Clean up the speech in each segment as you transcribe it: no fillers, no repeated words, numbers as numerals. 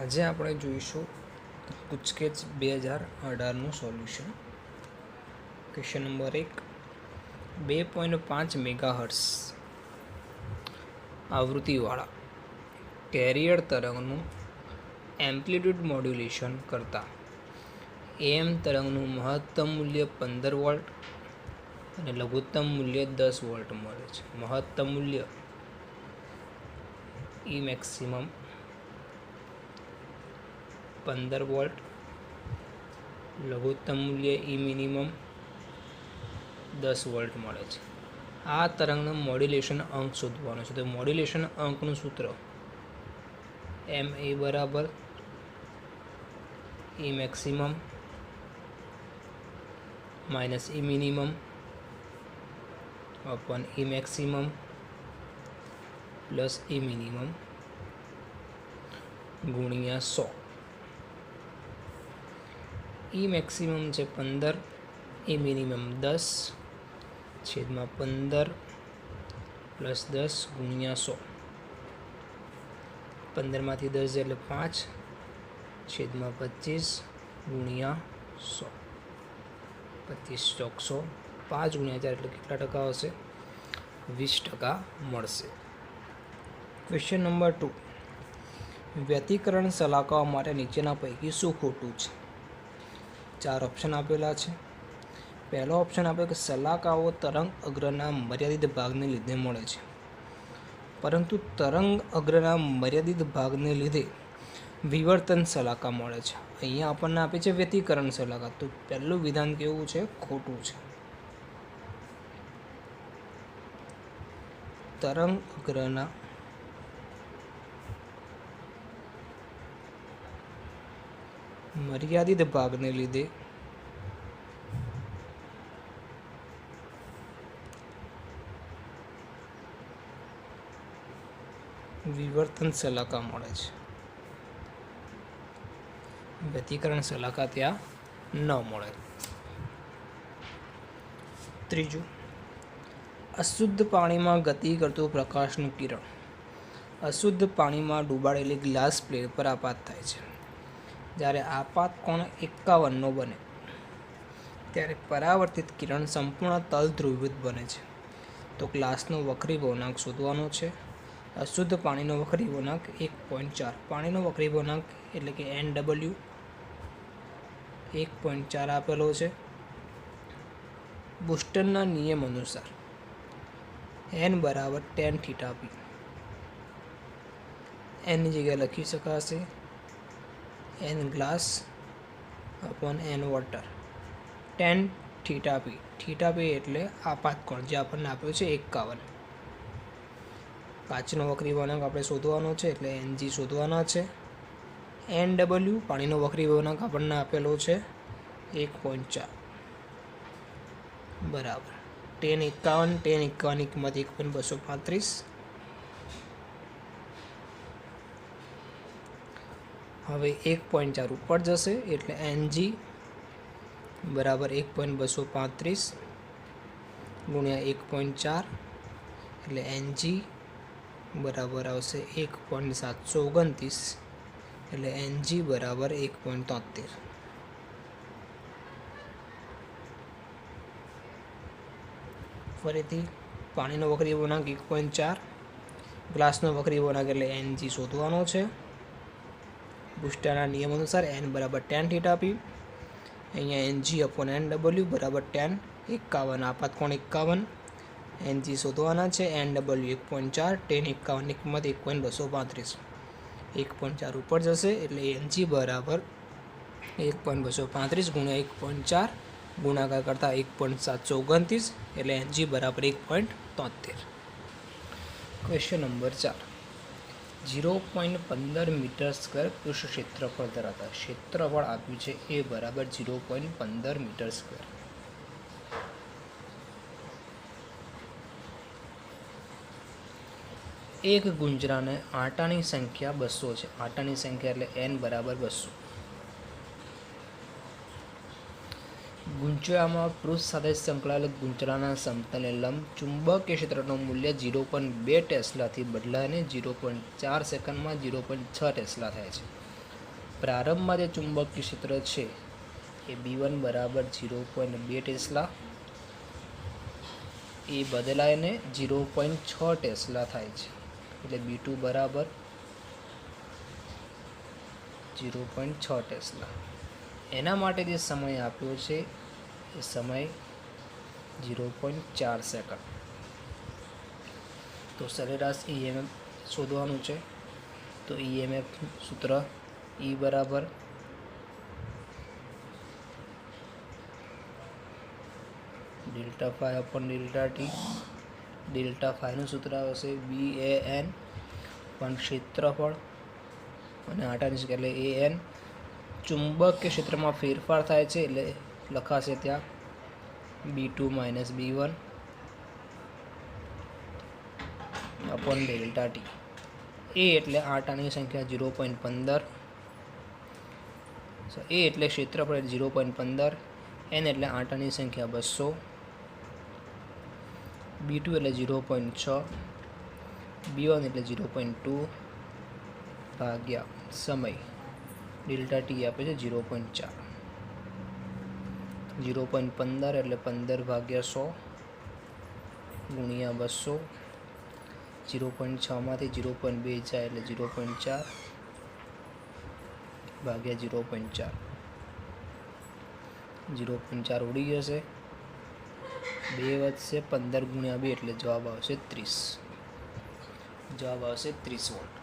આજે આપણે જોઈશું ગુજકેચ 2018નું solution. Question number 1. 2.5 megahertz આવૃત્તિવાળા carrier તરંગનું એમ્પ્લિટ્યૂડ મોડ્યુલેશન કરતા AM તરંગનું મહત્તમ મૂલ્ય 15 વોલ્ટ અને લઘુત્તમ મૂલ્ય 10 વોલ્ટ મળે છે. મહત્તમ મૂલ્ય E મેક્સિમમ 15 વોલ્ટ, લઘુત્તમ મૂલ્ય E મિનિમમ 10 વોલ્ટ મળે છે. આ તરંગનો મોડ્યુલેશન અંક શોધવાનો છે. તો મોડ્યુલેશન અંકનું સૂત્ર MA બરાબર E maximum minus E minimum upon E maximum plus E minimum ગુણ્યા 100. E મેક્સિમમ છે 15, E મિનિમમ 10 છેદમાં 15 પ્લસ 10 ગુણ્યા 100. 15માંથી 10 એટલે 5 છેદમાં 25 ગુણ્યા 100. 25 ચોક 100. 5 ગુણ્યા 4 એટલે કેટલા ટકા આવશે? 20% મળશે. Question number 2. વ્યતિકરણ સલાકાઓ માટે નીચેના પૈકી શું ખોટું છે? 4 ઓપ્શન આપેલા છે. પહેલો ઓપ્શન આપ્યો કે સલાકાઓ તરંગ અગ્રના મર્યાદિત ભાગને લીધે મળે છે, પરંતુ તરંગ અગ્રના મર્યાદિત ભાગને લીધે વિવર્તન સલાકા મળે છે. અહીંયા આપણને આપે છે વ્યતિકરણ સલાકા. તો પહેલું વિધાન કેવું છે? ખોટું છે. તરંગ અગ્રના મર્યાદિત ભાગને લીધે વિવર્તન સલાકા મળે છે. વ્યતિકરણ સલાકા ત્યાં ન મળે. ત્રીજું, અશુદ્ધ પાણીમાં ગતિ કરતું પ્રકાશનું કિરણ અશુદ્ધ પાણીમાં ડૂબાડેલી ગ્લાસ પ્લેટ પર આપાત થાય છે. જ્યારે આપાત કોણ 51નો બને ત્યારે પરાવર્તિત કિરણ સંપૂર્ણ તલ ધ્રુવીભૂત બને છે. તો ગ્લાસનો વક્રી વળાંક શોધવાનો છે. અશુદ્ધ પાણીનો વક્રી વળાંક 1.4. પાણીનો વક્રી વળાંક એટલે કે NW 1.4 આપેલો છે. બુસ્ટરના નિયમ અનુસાર N બરાબર tan થીટા p. Nની જગ્યાએ લખી શકાશે N glass upon N water tan theta p. Theta p એટલે આપાત કોણ, જે આપણને આપ્યો છે 51. કાચનો વક્રી વળાંક આપણે શોધવાનો છે એટલે NG શોધવાના છે. NW પાણીનો વક્રી વળાંક આપણને આપેલો છે 1.4 બરાબર tan 51. tan 51 ની કિંમત 1.235. હવે 1.4 ઉપર જશે એટલે NG બરાબર 1.235 ગુણ્યા 1.4 એટલે NG બરાબર આવશે 1.729 એટલે NG બરાબર 1.73. ફરીથી પાણીનો વક્રી વળાંક 1.4, ગ્લાસનો વક્રી વળાંક એટલે NG શોધવાનો છે. બુસ્ટરના નિયમ અનુસાર N બરાબર tan થીટા p. અહીંયા NG અપોન NW બરાબર tan 51. આપાત કોણ 51. NG શોધવાના છે. NW 1.4. tan 51 ની કિંમત 1.235. 1.4 ઉપર જશે એટલે NG બરાબર 1.235 ગુણ્યા 1.4 ગુણાકાર કરતાં 1.729 એટલે NG બરાબર 1.73. Question number 4. 0.15 મીટર સ્ક્વેર પૃષ્ઠ ક્ષેત્રફળ ધરાવતા ક્ષેત્રફળ આપ્યું છે એ બરાબર 0.15 મીટર સ્ક્વેર. એક ગુંજરાને આંટાની સંખ્યા 200 છે. આંટાની સંખ્યા એટલે N બરાબર 200. ગુંચળામાં પૃષ્ઠ સાથે સંકળાયેલ ગુંચળાના સમતલને લંબ ચુંબકીય ક્ષેત્રનું મૂલ્ય 0.2 ટેસ્લાથી બદલાઈને 0.4 સેકન્ડમાં 0.6 ટેસ્લા થાય છે. પ્રારંભમાં જે ચુંબકીય ક્ષેત્ર છે એ B1 બરાબર 0.2 ટેસ્લા, એ બદલાઈને 0.6 ટેસ્લા થાય છે, એટલે B2 બરાબર 0.6 ટેસ્લા. એના માટે જે સમય આપ્યો છે એ સમય 0.4 સેકન્ડ. તો સરેરાશ EMF શોધવાનું છે. તો EMF સૂત્ર E બરાબર delta phi upon delta T. Delta ફાઈનું સૂત્ર આવશે BAN, પણ ક્ષેત્રફળ અને આટાની એટલે AN. ચુંબકીય ક્ષેત્રમાં ફેરફાર થાય છે એટલે લખાશે ત્યાં B2 minus B1 upon delta T. એ એટલે આટાની સંખ્યા 0.15, એ એટલે ક્ષેત્રફળ 0.15, N એટલે આટાની સંખ્યા 200, B2 એટલે 0.6, B1 એટલે 0.2 ભાગ્યા સમય ડેલ્ટા ટી આપે છે 0.4. 0.15 એટલે 15 ભાગ્યા 100 ગુણ્યા 200. 0.6 માંથી 0.2 જાય એટલે 0.4 ભાગ્યા 0.4. 0.4 ઉડી જશે, 2 વધશે, 15 ગુણ્યા 2 એટલે જવાબ આવશે 30. જવાબ આવશે 30 વોલ્ટ.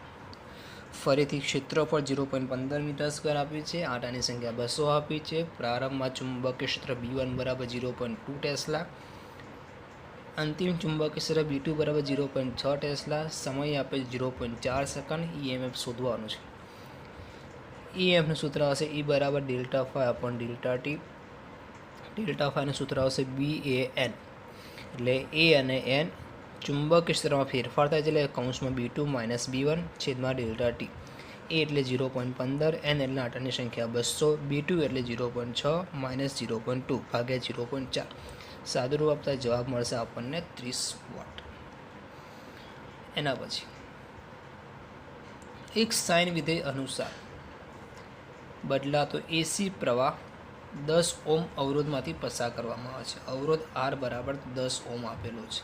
ફરીથી ક્ષેત્રફળ 0.15 મીટર સ્ક્વેર આપ્યું છે, આટાની સંખ્યા 200 આપી છે. પ્રારંભમાં ચુંબકીય ક્ષેત્ર B1 બરાબર 0.2 ટેસ્લા, અંતિમ ચુંબકીય ક્ષેત્ર B2 બરાબર 0.6 ટેસ્લા, સમય આપે 0.4 સેકન્ડ. EMF શોધવાનું છે. EMFનું સૂત્ર આવશે E બરાબર delta phi upon delta T. Delta ફાઈનું સૂત્ર આવશે BAN, એટલે A અને N ચુંબકીય ક્ષેત્રમાં ફેરફાર થાય છે એટલે કૌંસમાં B2 માઇનસ B1 છેદમાં ડેલ્ટા ટી. A એટલે 0.15, N એટલે આટાની સંખ્યા 200, B2 એટલે 0.6 માઇનસ 0.2 ભાગ્યા 0.4. સાદુરૂપ આપતા જવાબ મળશે આપણને 30 વોટ. એના પછી એક સાઇન વિધેય અનુસાર બદલાતો AC પ્રવાહ 10 ઓમ અવરોધમાંથી પસાર કરવામાં આવે છે. અવરોધ R બરાબર 10 ઓમ આપેલો છે.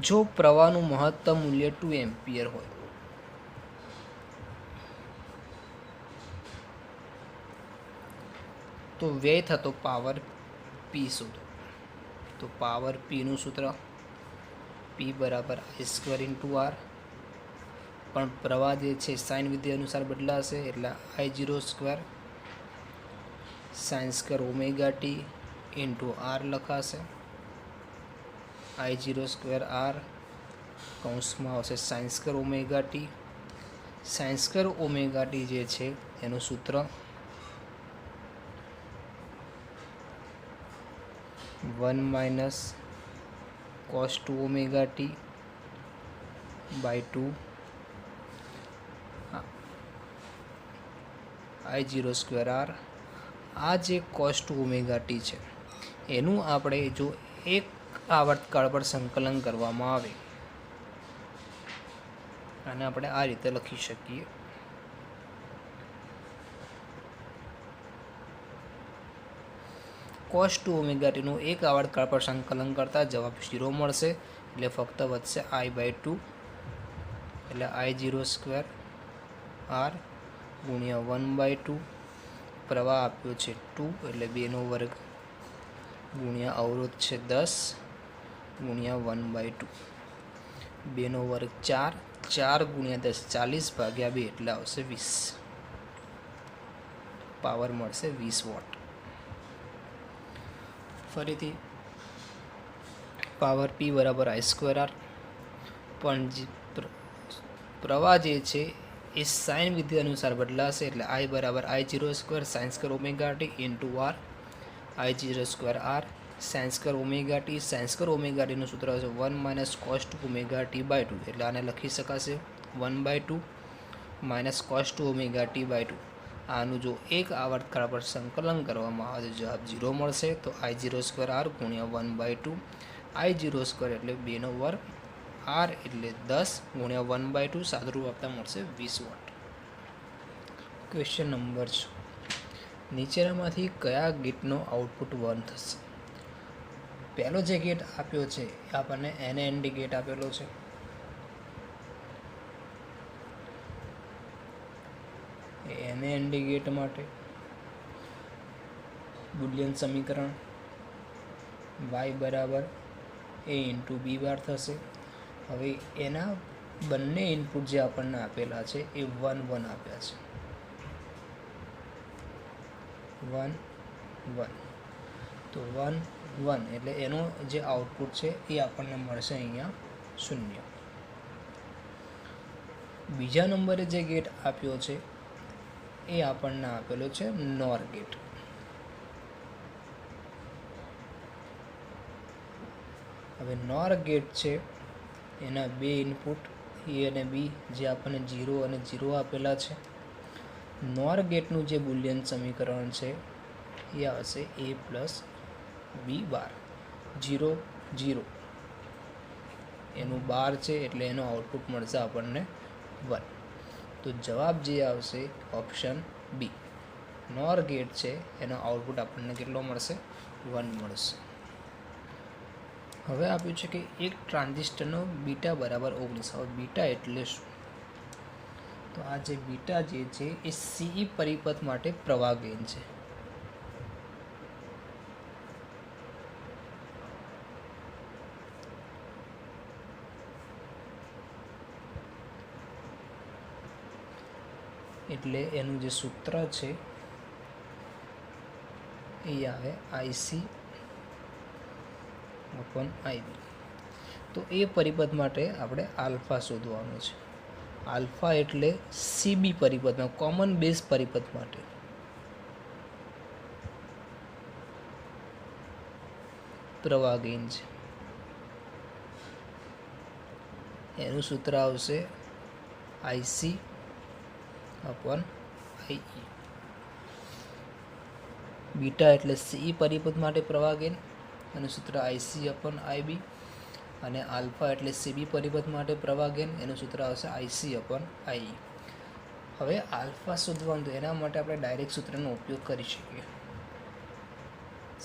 જો પ્રવાહનું મહત્તમ મૂલ્ય 2 એમ્પિયર હોય તો વ્યય થતો પાવર P શોધો. તો પાવર P નું સૂત્ર P બરાબર I² ઇન્ટુ R, પણ પ્રવાહ જે છે સાઇન વિધેય અનુસાર બદલાશે એટલે I0² sin² omega T into R લખાશે. I0² R કૌંસમાં આવશે sin² omega T. sin² omega T જે છે એનું સૂત્ર 1 minus cos 2 omega T by 2 I0² R. આ જે cos 2 ઓમેગા ટી છે એનું આપણે જો એક આવર્તકાળ પર સંકલન કરવામાં આવે અને આપણે આ રીતે લખી શકીએ. cos 2 ઓમેગા ટીનું એક આવર્તકાળ પર સંકલન કરતાં જવાબ 0 મળશે, એટલે ફક્ત વધશે I/2, એટલે I0² R ગુણ્યા 1/2. પ્રવાહ આપ્યો છે 2 એટલે 2 નો વર્ગ ગુણ્યા અવરોધ છે 10 ગુણ્યા 1/2. 2 નો વર્ગ 4, 4 ગુણ્યા 10 40 ભાગ્યા 2 એટલે આવશે 20. પાવર મળશે 20 વોટ. ફરીથી પાવર P બરાબર I² R, પણ પ્રવાહ જે છે એ સાઇન વિધિ અનુસાર બદલાશે એટલે I બરાબર I0² sin² omega T into R. I0² R sin² omega T. sin² omega ટીનું સૂત્ર હશે 1 minus cos 2 omega T by 2, એટલે આને લખી શકાશે 1/2 minus cos 2 omega T by 2. આનું જો એક આવર્તકાળ પર સંકલન કરવામાં આવે તો જવાબ 0 મળશે. તો I0² R ગુણ્યા 1/2. I0² એટલે 2 નો વર્ગ, R એટલે 10 ગુણ્યા 1/2, સાદુરૂપ આપતા મળશે 20 વોટ. Question number 6. નીચેનામાંથી કયા ગેટનો આઉટપુટ 1 થશે? પહેલો જે ગેટ આપ્યો છે એ આપણને NAND ગેટ આપેલો છે. એ NAND ગેટ માટે બુલિયન સમીકરણ y બરાબર a ઇન્ટુ b બાર થશે. હવે એના બંને ઇનપુટ જે આપણને આપેલા છે એ 1 1 આપ્યા છે. 1 1 તો 1 1 એટલે એનો જે આઉટપુટ છે એ આપણને મળશે અહીંયા 0. બીજા નંબરે જે ગેટ આપ્યો છે એ આપણને આપેલો છે NOR ગેટ. હવે NOR ગેટ છે એના બે ઇનપુટ A અને B જે આપણને 0 અને 0 આપેલા છે. NOR ગેટનું જે બુલિયન સમીકરણ છે એ આવશે a પ્લસ b બાર. 0 0 એનું બાર છે એટલે એનો આઉટપુટ મળશે આપણને 1. તો જવાબ જે આવશે ઓપ્શન બી. NOR ગેટ છે એનો આઉટપુટ આપણને કેટલો મળશે? 1 મળશે. હવે આપ્યું છે કે એક ટ્રાન્ઝિસ્ટરનો બીટા બરાબર 19. હવે બીટા એટલે શું? તો આ જે બીટા જે છે એ CE પરિપથ માટે પ્રવાહ ગેઇન છે. એટલે એનું જે સૂત્ર છે એ આવે IC upon IB. તો એ પરિપથ માટે આપણે આલ્ફા શોધવાનું છે. આલ્ફા એટલે CB પરિપથમાં કોમન બેઝ પરિપથ માટે. પ્રવાહ ગેઇન છે એનું સૂત્ર આવશે IC upon IE. બીટા એટલે CE પરિપથ માટે પ્રવાહ ગેઇન એનું સૂત્ર IC upon IB. અને આલ્ફા એટલે CB પરિપથ માટે પ્રવાહ ગેઇન એનું સૂત્ર આવશે IC upon IE. હવે આલ્ફા શોધવાનું તો એના માટે આપણે ડાયરેક્ટ સૂત્રનો ઉપયોગ કરી શકીએ.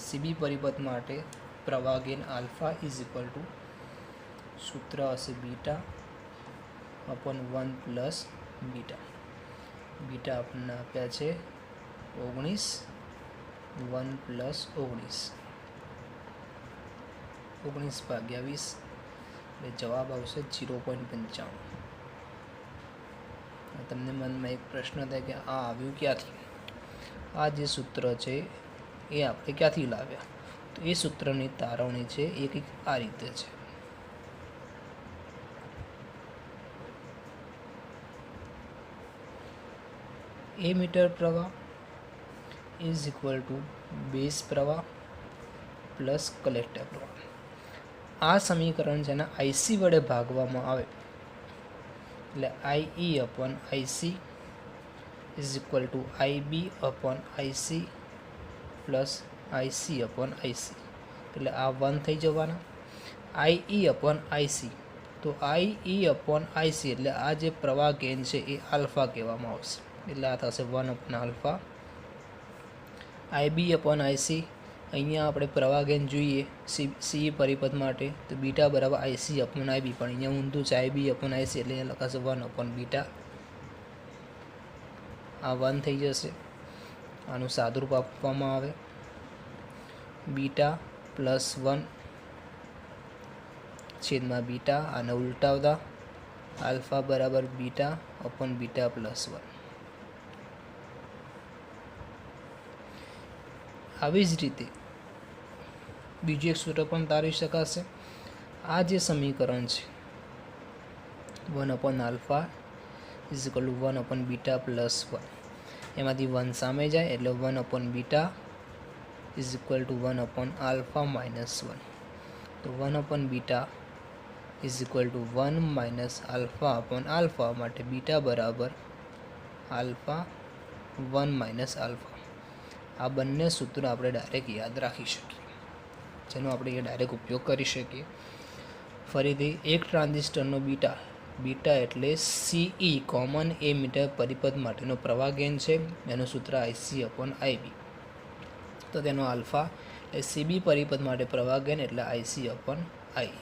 CB પરિપથ માટે પ્રવાહ gain alpha is equal two સૂત્ર હશે beta upon 1 plus beta. Beta આપણને આપ્યા છે 19. 1 પ્લસ 19 ભાગ્યા 20 એટલે જવાબ આવશે 0.95. તમને મનમાં એક પ્રશ્ન થાય કે આ આવ્યું ક્યાંથી? આ જે સૂત્ર છે એ આપણે ક્યાંથી લાવ્યા? તો એ સૂત્રની તારવણી છે એ કંઈક આ રીતે છે. એમીટર પ્રવાહ ઇઝ ઇક્વલ ટુ બેઝ પ્રવાહ પ્લસ કલેક્ટર પ્રવાહ. આ સમીકરણ છે ને IC વડે ભાગવામાં આવે એટલે IE upon IC is equal two IB upon IC plus IC upon IC. એટલે આ 1 થઈ જવાના. IE upon IC તો IE upon IC એટલે આ જે પ્રવાહ ગેઇન છે એ આલ્ફા કહેવામાં આવશે. એટલે આ થશે 1 upon alpha. IB upon IC અહીંયા આપણે પ્રવાહ ગેઇન જોઈએ CE પરિપથ માટે તો બીટા બરાબર IC upon IB, પણ અહીંયા ઊંધું છે IB upon IC એટલે અહીંયા લખાશે 1 upon બીટા. આ 1 થઈ જશે. આનું સાદુરૂપ આપવામાં આવે બીટા પ્લસ 1 છેદમાં બીટા. આને ઉલટાવતા આલ્ફા બરાબર બીટા upon બીટા પ્લસ 1. આવી જ રીતે બીજું એક સૂત્ર પણ તારવી શકાશે. આ જે સમીકરણ છે 1 upon alpha is equal to 1 upon beta plus 1, એમાંથી 1 સામે જાય એટલે 1 upon beta is equal to 1 upon alpha minus 1. તો 1 upon beta is equal to 1 minus alpha upon alpha માટે બીટા બરાબર આલ્ફા 1 માઇનસ આલ્ફા. આ બંને સૂત્રો આપણે ડાયરેક્ટ યાદ રાખી શકીએ, જેનો આપણે એ ડાયરેક્ટ ઉપયોગ કરી શકીએ. ફરીથી એક ટ્રાન્ઝિસ્ટરનો બીટા બીટા એટલે સીઈ કોમન એ મીટર પરિપથ માટેનો પ્રવાહ ગેઇન છે. એનું સૂત્ર આઈસી અપોન આઈબી. તો તેનો આલ્ફા એ સીબી પરિપથ માટે પ્રવાહ ગેઇન એટલે આઈસી અપોન આઈ.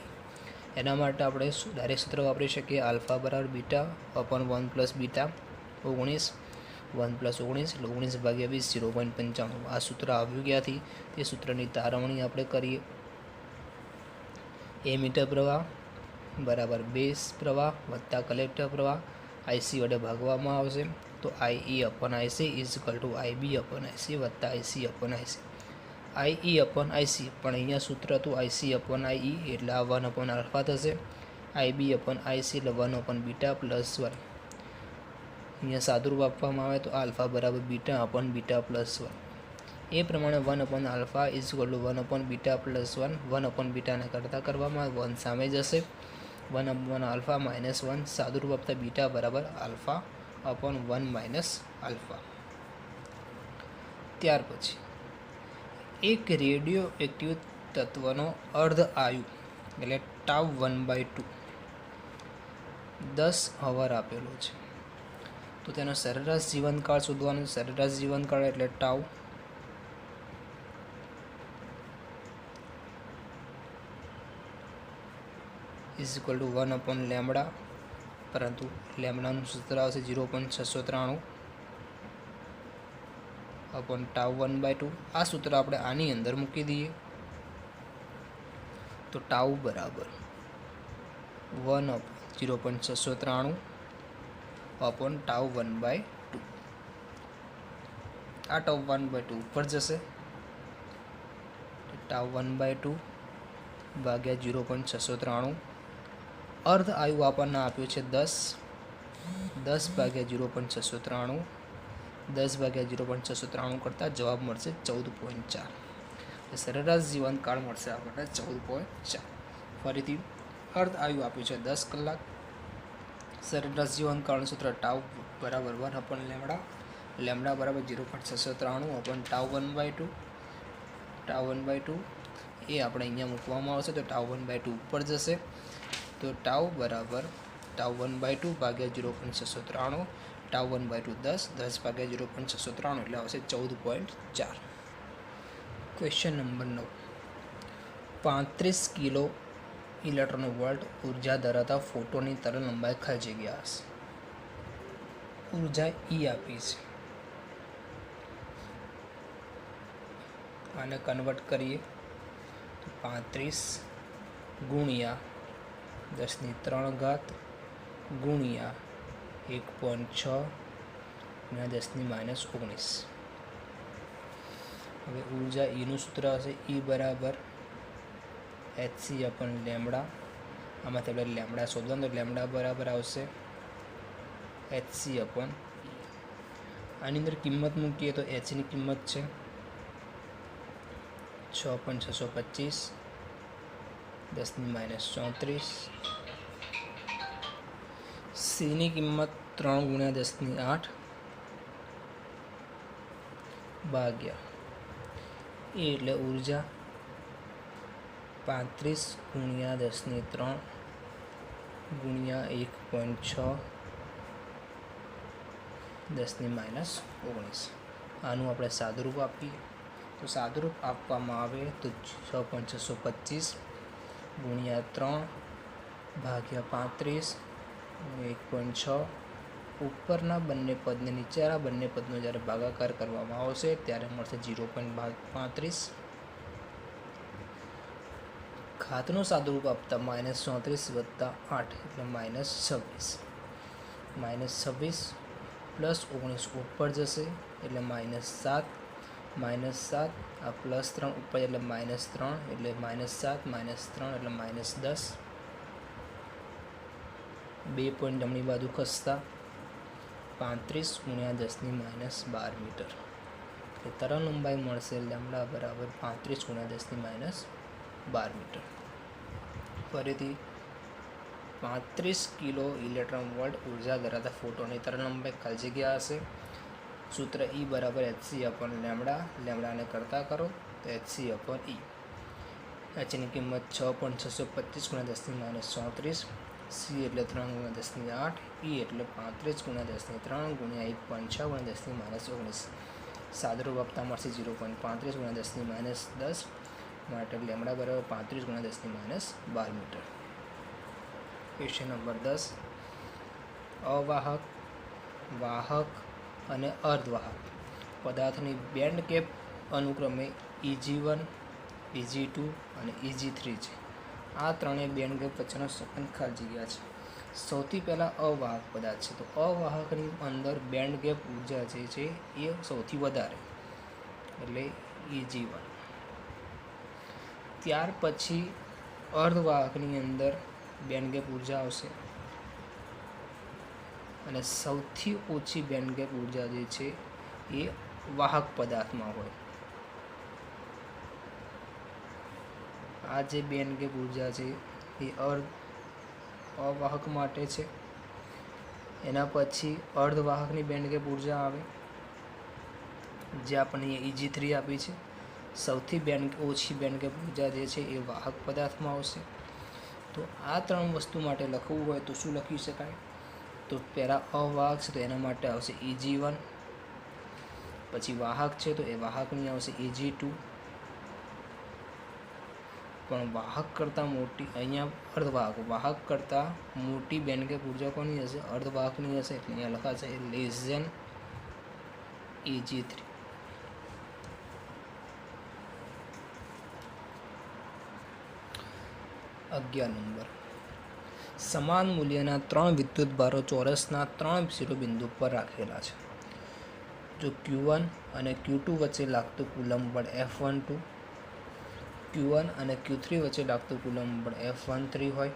એના માટે આપણે ડાયરેક્ટ સૂત્ર વાપરી શકીએ. આલ્ફા બરાબર beta upon 1 plus beta 19 1 plus 19 એટલે 19 ભાગ્યા 20 0.95. આ સૂત્ર આવ્યું ક્યાંથી તે સૂત્રની તારવણી આપણે કરીએ. એ મીટર પ્રવાહ બરાબર બેઝ પ્રવાહ વત્તા કલેક્ટર પ્રવાહ આઈસી વડે ભાગવામાં આવશે. તો I upon IC is equal to IB upon IC વત્તા IC upon IC. I upon IC પણ અહીંયા સૂત્ર હતું આઈસી અપોન આઈ એટલે આ 1 અપોન આલ્ફા થશે. આઈબી અપોન આઈસી એટલે 1 અપોન બીટા પ્લસ 1. અહીંયા સાદુરૂપ આપવામાં આવે તો આલ્ફા બરાબર બીટા અપોન બીટા પ્લસ 1. એ પ્રમાણે 1 upon alpha is equal to 1 upon beta plus 1. 1 upon બીટાને કરતાં કરવામાં 1 સામે જશે. 1 અપોન આલ્ફા માઇનસ 1 સાદુરૂપ આપતા બીટા બરાબર આલ્ફા અપોન 1 માઇનસ આલ્ફા. ત્યાર પછી એક રેડિયો એક્ટિવ તત્વનો અર્ધ આયુ એટલે ટાઉ 1/2 10 અવર આપેલો છે. તો તેનો સરેરાશ જીવનકાળ શોધવાનો. સરેરાશ જીવનકાળ એટલે tau is equal to 1 upon lambda, પરંતુ લેમડાનું સૂત્ર આવશે 0.693 અપોન ટાઉ 1/2. આ સૂત્ર આપણે આની અંદર મૂકી દઈએ તો ટાઉ બરાબર 1 અપોન 0.693 અપોન ટાઉ 1/2. આ ટાઉ 1/2 ઉપર જશે. ટાઉ 1/2 ભાગ્યા 0.693. અર્ધ આયુ આપણને આપ્યું છે 10. 10 ભાગ્યા 0.693. 10 ભાગ્યા 0.693 કરતાં જવાબ મળશે 14.4. સરેરાશ જીવનકાળ મળશે આપણને 14.4. ફરીથી અર્ધ આયુ આપ્યું છે 10 કલાક. સરેરાશ જીવનકાળનું સૂત્ર ટાઉ બરાબર 1 અપોન લેમડા. લેમડા બરાબર 0.693 અપોન ટાઉ 1/2. ટાઉ 1/2 એ આપણે અહીંયા મૂકવામાં આવશે તો ટાઉ 1/2 ઉપર જશે. તો ટાઉ બરાબર ટાઉ 1/2 ભાગ્યા 0.693. ટાઉ 1/2 10. 10 ભાગ્યા 0.693 એટલે આવશે 14.4. Question number 9. 35 kilo electron volt ઉર્જા ધરાવતા ફોટોની તરંગ લંબાઈ ખાલી જગ્યા હશે. ઉર્જા ઈ આપી છે. આને કન્વર્ટ કરીએ તો 35 ગુણ્યા 10³ ગુણ્યા 1.6 ગુણ્યા 10⁻⁹. હવે ઉર્જા ઈનું સૂત્ર હશે ઈ બરાબર એચસી અપન લેમડા. આમાંથી આપણે લેમડા શોધવાનું તો લેમડા બરાબર આવશે એચસી અપન. આની અંદર કિંમત મૂકીએ તો એચની કિંમત છે 6.625 10⁻34. સીની કિંમત 3 ગુણ્યા 10⁸ ભાગ્યા એ એટલે ઉર્જા 35 ગુણ્યા 10⁻³ ગુણ્યા 1.6 10⁻⁹. આનું આપણે સાદુરૂપ આપીએ તો સાદુરૂપ આપવામાં આવે તો 6.625 ગુણ્યા 3 ભાગ્યા 35 1.6. ઉપરના બંને પદને નીચેના બંને પદનો જ્યારે ભાગાકાર કરવામાં આવશે ત્યારે મળશે 0.35. ઘાતનું સાદુરૂપ આપતા -34 વત્તા 8 એટલે -26. -26 પ્લસ 19 ઉપર જશે એટલે -7. -7 આ +3 ઉપર એટલે -3 એટલે -7 -3 એટલે -10. 2 પોઈન્ટ જમણી બાજુ ખસતા 35 ગુણ્યા 10⁻12 મીટર. એટલે તરંગ લંબાઈ મળશે લેમડા બરાબર 35 ગુણ્યા 10⁻12 મીટર. ફરીથી 35 કિલો ઇલેક્ટ્રોન વોલ્ટ ઉર્જા ધરાવતા ફોટોની તરંગ લંબાઈ ખાલી જગ્યા હશે. સૂત્ર ઈ બરાબર એચસી અપન લેમડા. લેમડાને કરતા કરો તો એચસી અપન ઈ. એચની કિંમત 6.625 ગુણ્યા 10⁻34 સી એટલે 3 × 10⁸ ઈ એટલે 35 × 10⁻³ ગુણ્યા 1 5 × 10⁻19 સાદુરૂપ આપતા મળશે 0.35 × 10⁻10 માટે લેમડા બરાબર 35 × 10⁻12 મીટર. Question number 10. અવાહક, વાહક અને અર્ધવાહક પદાર્થની બેન્ડ ગેપ અનુક્રમે Eg1, Eg2 અને Eg3 છે. આ ત્રણેય બેન્ડ ગેપ વચ્ચેનો સંબંધ ખાલી જગ્યા છે. સૌથી પહેલાં અવાહક પદાર્થ છે, તો અવાહકની અંદર બેન્ડ ગેપ ઉર્જા જે છે એ સૌથી વધારે એટલે Eg1. ત્યાર પછી અર્ધવાહકની અંદર બેન્ડ ગેપ ઉર્જા આવશે અને સૌથી ઓછી બેન્ડ ગેપ ઉર્જા જે છે એ વાહક પદાર્થમાં હોય. આ જે બેન્ડ ગેપ ઉર્જા છે એ અવાહક માટે છે. એના પછી અર્ધવાહકની બેન્ડ ગેપ ઉર્જા આવે જે આપણને Eg3 આપી છે. સૌથી ઓછી બેન્ડ ગેપ ઉર્જા જે છે એ વાહક પદાર્થમાં આવશે. તો આ ત્રણ વસ્તુ માટે લખવું હોય તો શું લખી શકાય? તો પહેલાં અવાહક છે તો એના માટે આવશે Eg1, પછી વાહક છે તો એ વાહકની આવશે Eg2, પણ વાહક કરતાં મોટી અહીંયા અર્ધવાહક વાહક કરતાં મોટી બેન્ડ ગેપ ઉર્જા કોની હશે? અર્ધવાહકની હશે. એટલે અહીંયા લખાશે લેસ ધેન Eg3. નંબર 11. સમાન મૂલ્યના 3 વિદ્યુતભારો ચોરસના 3 શિરોબિંદુ પર રાખેલા છે. જો Q1 અને Q2 વચ્ચે લાગતું કુલંબ બળ F12, Q1 અને Q3 વચ્ચે લાગતું કુલંબ બળ F13 હોય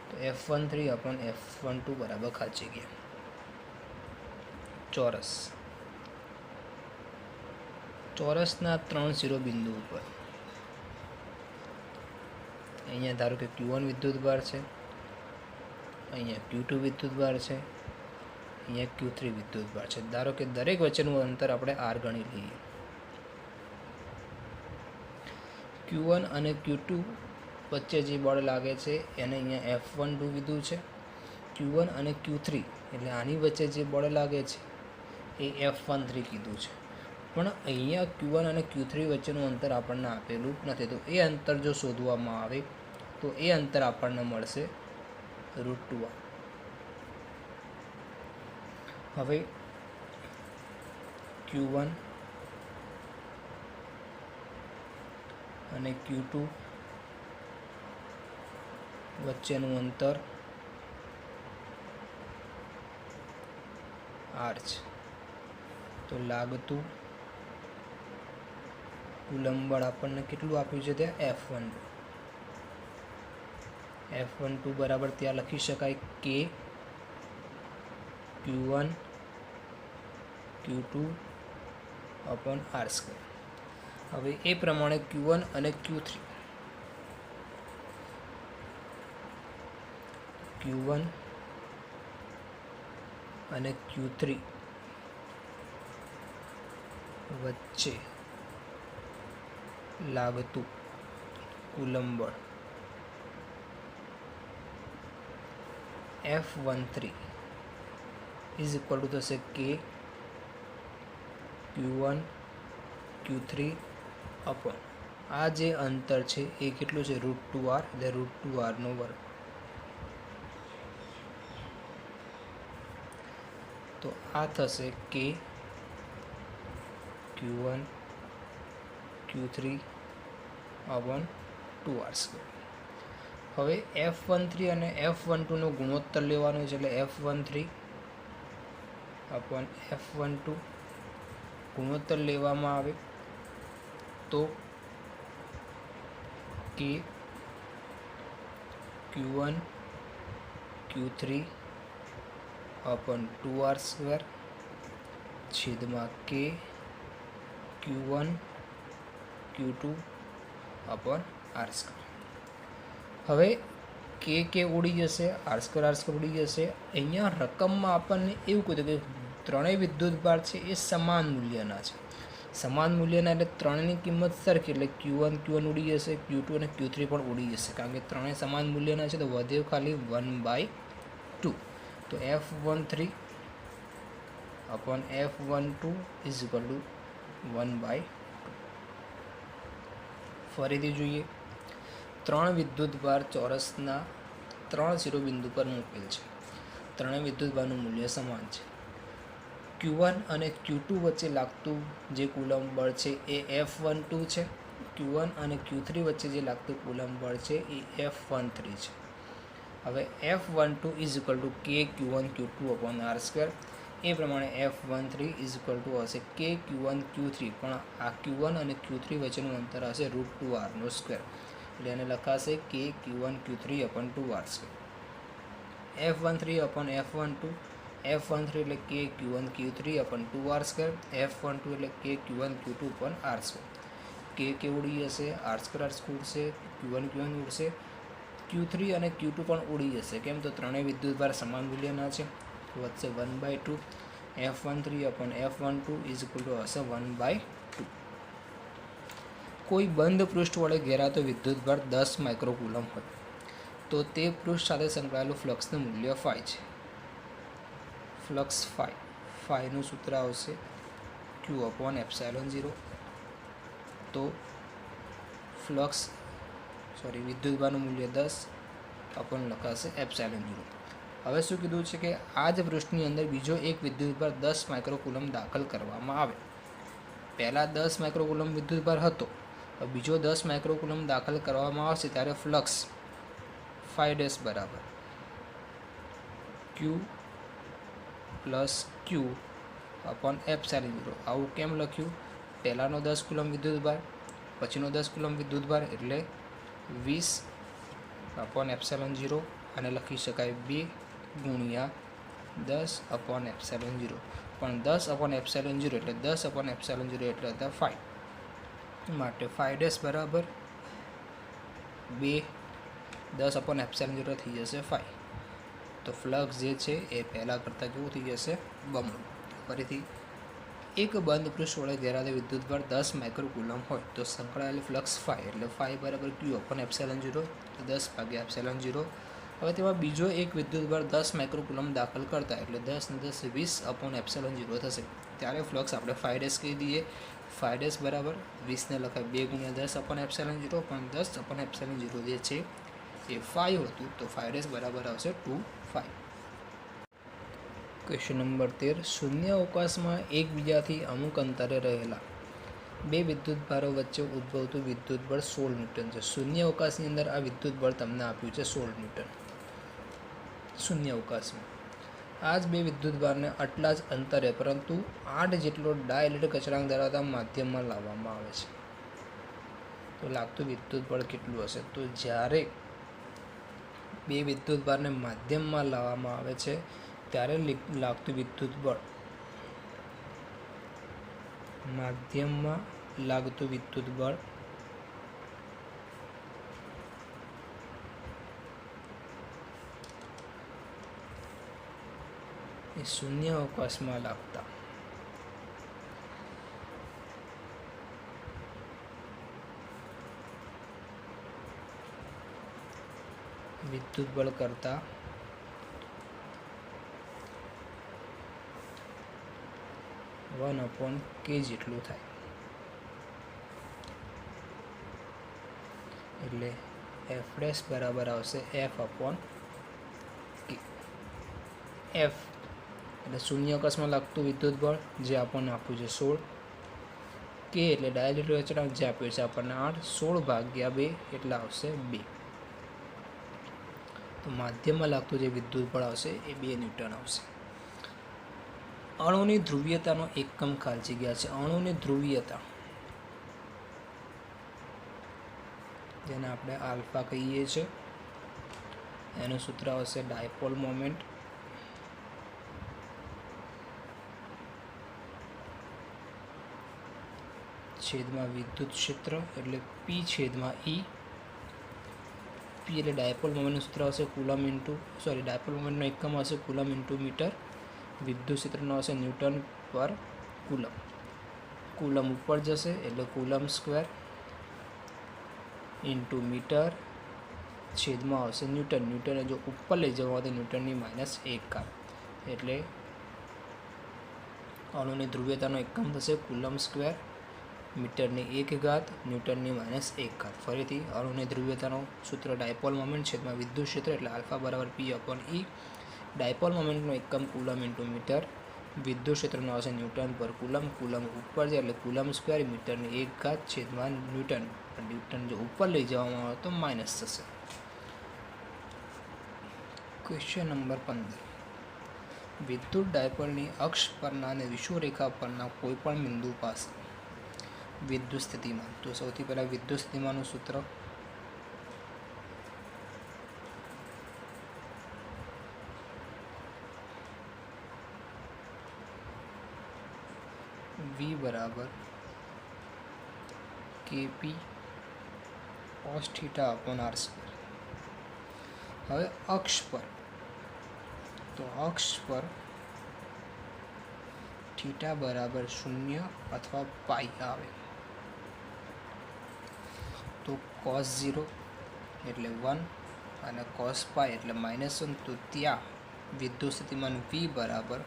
તો F13/F12 બરાબર ખાલી જગ્યા ચોરસના 3 શિરોબિંદુ ઉપર. અહીંયા ધારો કે Q1 વિદ્યુતભાર છે, અહીંયા Q2 વિદ્યુતભાર છે, અહીંયા Q3 વિદ્યુતભાર છે. ધારો કે દરેક વચ્ચેનું અંતર આપણે R ગણી લઈએ. Q1 અને Q2 વચ્ચે જે બળ લાગે છે એને અહીંયા F12 કીધું છે. Q1 અને Q3 એટલે આની વચ્ચે જે બળ લાગે છે એ F13 કીધું છે. પણ અહીંયા Q1 અને Q3 વચ્ચેનું અંતર આપણને આપેલું નથી. તો એ અંતર જો શોધવામાં આવે તો એ અંતર આપણને મળશે √2r. હવે Q1 અને Q2 વચ્ચેનું અંતર R છે. તો લાગતું કુલંબ બળ આપણને કેટલું આપ્યું છે? ત્યાં F12 બરાબર ત્યાં લખી શકાય K Q1 Q2/R². હવે એ પ્રમાણે Q1 અને Q3 અને Q3 વચ્ચે લાગતું કુલંબ બળ F13 = થશે K Q1 Q3 અપોન આ જે અંતર છે એ કેટલું છે? √2r એટલે √2r². તો આ થશે K Q1 Q3 / 2r². હવે F13 અને F12 નો ગુણોત્તર લેવાનો છે એટલે F13/F12 ગુણોત્તર લેવામાં આવે તો K Q1 Q3 / 2r² છેદમાં K Q1 Q2 / r². હવે K ઉડી જશે, r² ઉડી જશે. અહીંયા રકમમાં આપણને એવું કીધું કે ત્રણેય વિદ્યુતભાર છે એ સમાન મૂલ્યના છે. સમાન મૂલ્યના એટલે ત્રણની કિંમત સરખી એટલે Q1 ઉડી જશે, Q2 અને Q3 પણ ઉડી જશે, કારણ કે ત્રણેય સમાન મૂલ્યના છે તો વધ્યો ખાલી 1/2. તો F13 upon F12 is equal two 1/2. ફરીથી જોઈએ, ત્રણ વિદ્યુતભાર ચોરસના ત્રણ શિરોબિંદુ પર મૂકેલ છે. ત્રણેય વિદ્યુતભારનું મૂલ્ય સમાન છે. Q1 અને Q2 વચ્ચે લાગતું જે કુલંબ બળ છે એ F12 છે. Q1 અને Q3 વચ્ચે જે લાગતું કુલંબ બળ છે એ F13 છે. હવે F12 is equal two K Q1 Q2 upon R². એ પ્રમાણે F13 ઇઝ ઇક્વલ ટુ હશે K Q1 Q3, પણ આ Q1 અને Q3 વચ્ચેનું અંતર હશે √2R². એટલે એને લખાશે K Q1 Q3 upon 2R². F13 upon F12, F13 એટલે K Q1 Q3 upon 2R², F12 એટલે K Q1 Q2 upon R². K ઉડી જશે, R² ઉડશે, Q1 ઉડશે, Q3 અને Q2 પણ ઉડી જશે. કેમ? તો ત્રણેય વિદ્યુતભાર સમાન મૂલ્યના છે, વધશે 1/2. F13 upon F12 is equal two હશે 1/2. કોઈ બંધ પૃષ્ઠ વડે ઘેરાતો વિદ્યુતભાર 10 માઇક્રોકુલમ હોય તો તે પૃષ્ઠ સાથે સંકળાયેલું ફ્લક્સનું મૂલ્ય phi છે. ફ્લક્સ phiનું સૂત્ર આવશે Q અપોન એપ્સાઇલોન 0. તો વિદ્યુતભારનું મૂલ્ય 10 અપોન લખાશે એપ્સાઇલોન 0. હવે શું કીધું છે કે આ જ પૃષ્ઠની અંદર બીજો એક વિદ્યુતભાર 10 માઇક્રોકુલમ દાખલ કરવામાં આવે. પહેલાં 10 માઇક્રોકુલમ વિદ્યુતભાર હતો, બીજો 10 માઇક્રોકુલમ દાખલ કરવામાં આવશે ત્યારે ફ્લક્સ phi ડેશ બરાબર Q plus Q upon epsilon 0. આવું કેમ લખ્યું? પહેલાંનો 10 કુલમ વિદ્યુતભાર, પછીનો 10 કુલમ વિદ્યુતભાર એટલે 20 અપોન એપ્સાઇલોન 0, અને લખી શકાય 2 ગુણ્યા 10 અપોન એપ્સાઇલોન 0. પણ 10 અપોન એપ્સાઇલોન 0 એટલે 10 અપોન એપ્સાઇલોન 0 એટલે હતા phi. માટે phi ડેશ બરાબર 2 10 અપોન એપ્સાઇલોન 0 થઈ જશે phi. તો ફ્લક્સ જે છે એ પહેલાં કરતાં કેવું થઈ જશે? બમણું. ફરીથી, એક બંધ પૃષ્ઠ વડે ઘેરાતો વિદ્યુતભાર 10 માઇક્રોકુલમ હોય તો સંકળાયેલ ફ્લક્સ phi એટલે phi બરાબર Q અપોન એપ્સાઇલોન 0, 10/એપ્સાઇલોન 0. હવે તેમાં બીજો એક વિદ્યુતભાર 10 માઇક્રોકુલમ દાખલ કરતા એટલે 10 ને 10 20 અપોન એપ્સાઇલોન 0 થશે. ત્યારે ફ્લક્સ આપણે phi ડેશ કહી દઈએ. phi ડેશ બરાબર 20 ને લખાય 2 ગુણ્યા 10 અપોન એપ્સાઇલોન 0, પણ 10 અપોન એપ્સાઇલોન 0 જે છે એ phi હતું, તો phi ડેશ બરાબર આવશે 2 phi. Question number 13. શૂન્ય અવકાશમાં એકબીજાથી અમુક અંતરે રહેલા બે વિદ્યુતભારો વચ્ચે ઉદ્ભવતું વિદ્યુતબળ 16 ન્યૂટન છે. શૂન્ય અવકાશની અંદર આ વિદ્યુતબળ તમને આપ્યું છે 16 ન્યૂટન. શૂન્ય અવકાશમાં આ જ બે વિદ્યુતભારને આટલા જ અંતરે પરંતુ 8 જેટલો ડાયઇલેક્ટ્રિક અચળાંક ધરાવતા માધ્યમમાં લાવવામાં આવે છે. તો લાગતું વિદ્યુતબળ કેટલું હશે? તો જ્યારે બે વિદ્યુતભારને માધ્યમમાં લાવવામાં આવે છે ત્યારે લાગતું વિદ્યુતબળ, માધ્યમમાં લાગતું વિદ્યુતબળ એ શૂન્ય અવકાશમાં લાગતા વિદ્યુતબળ કરતાં 1/k જેટલું થાય. એટલે F ડેશ બરાબર આવશે F/k. F એટલે શૂન્ય અવકાશમાં લાગતું વિદ્યુતબળ જે આપણને આપ્યું છે 16. K એટલે ડાયઇલેક્ટ્રિક અચળાંક જે આપ્યું છે આપણને 8. 16/2 એટલે આવશે 2. તો માધ્યમમાં લાગતું જે વિદ્યુતબળ આવશે એ 2 ન્યૂટન આવશે. અણુની ધ્રુવીયતાનો એકમ ખાલી જગ્યા છે. અણુની ધ્રુવીયતા જેને આપણે આલ્ફા કહીએ છીએ, એનું સૂત્ર આવશે ડાયપોલ મોમેન્ટ છેદમાં વિદ્યુત ક્ષેત્ર એટલે P/E. P એટલે ડાયપોલ મોમેન્ટનું સૂત્ર આવશે કુલમ ડાયપોલ મોમેન્ટનો એકમ આવશે કુલમ ઇન્ટુ મીટર. વિદ્યુત ક્ષેત્રનો આવશે ન્યૂટન પર કુલમ. કુલમ ઉપર જશે એટલે કુલમ સ્ક્વેર ઇન્ટુ મીટર છેદમાં આવશે ન્યૂટન. ન્યૂટનને જો ઉપર લઈ જવા હોય તો ન્યૂટનની -1 એટલે અણુની ધ્રુવીયતાનો એકમ થશે કુલમ સ્ક્વેર મીટરની 1 ન્યૂટનની -1. ફરીથી અણુની ધ્રુવીયતાનો સૂત્ર ડાયપોલ મોમેન્ટ છેદમાં વિદ્યુત ક્ષેત્ર એટલે આલ્ફા બરાબર P/E. ડાયપોલ મોમેન્ટનો એકમ કુલમ ઇન્ટુ મીટર. વિદ્યુત ક્ષેત્રનો આવશે ન્યૂટન પર કુલમ. કુલમ ઉપર જાય એટલે કુલમ સ્ક્વેર મીટરની 1 છેદમાં ન્યૂટન. ન્યૂટન જો ઉપર લઈ જવામાં આવે તો માઇનસ થશે. Question number 15. વિદ્યુત ડાયપોલની અક્ષ પરના અને વિષુવરેખા પરના કોઈપણ બિંદુ પાસે વિદ્યુત સ્થિતિમાન. તો સૌથી પહેલાં વિદ્યુત સ્થિતિમાનનું સૂત્ર V બરાબર KP cos θ/r². હવે અક્ષ પર થીટા બરાબર 0 અથવા પાઈ આવે તો cos 0 એટલે 1 અને cos પાઈ એટલે -1. તો ત્યાં વિદ્યુત સ્થિતિમાન V બરાબર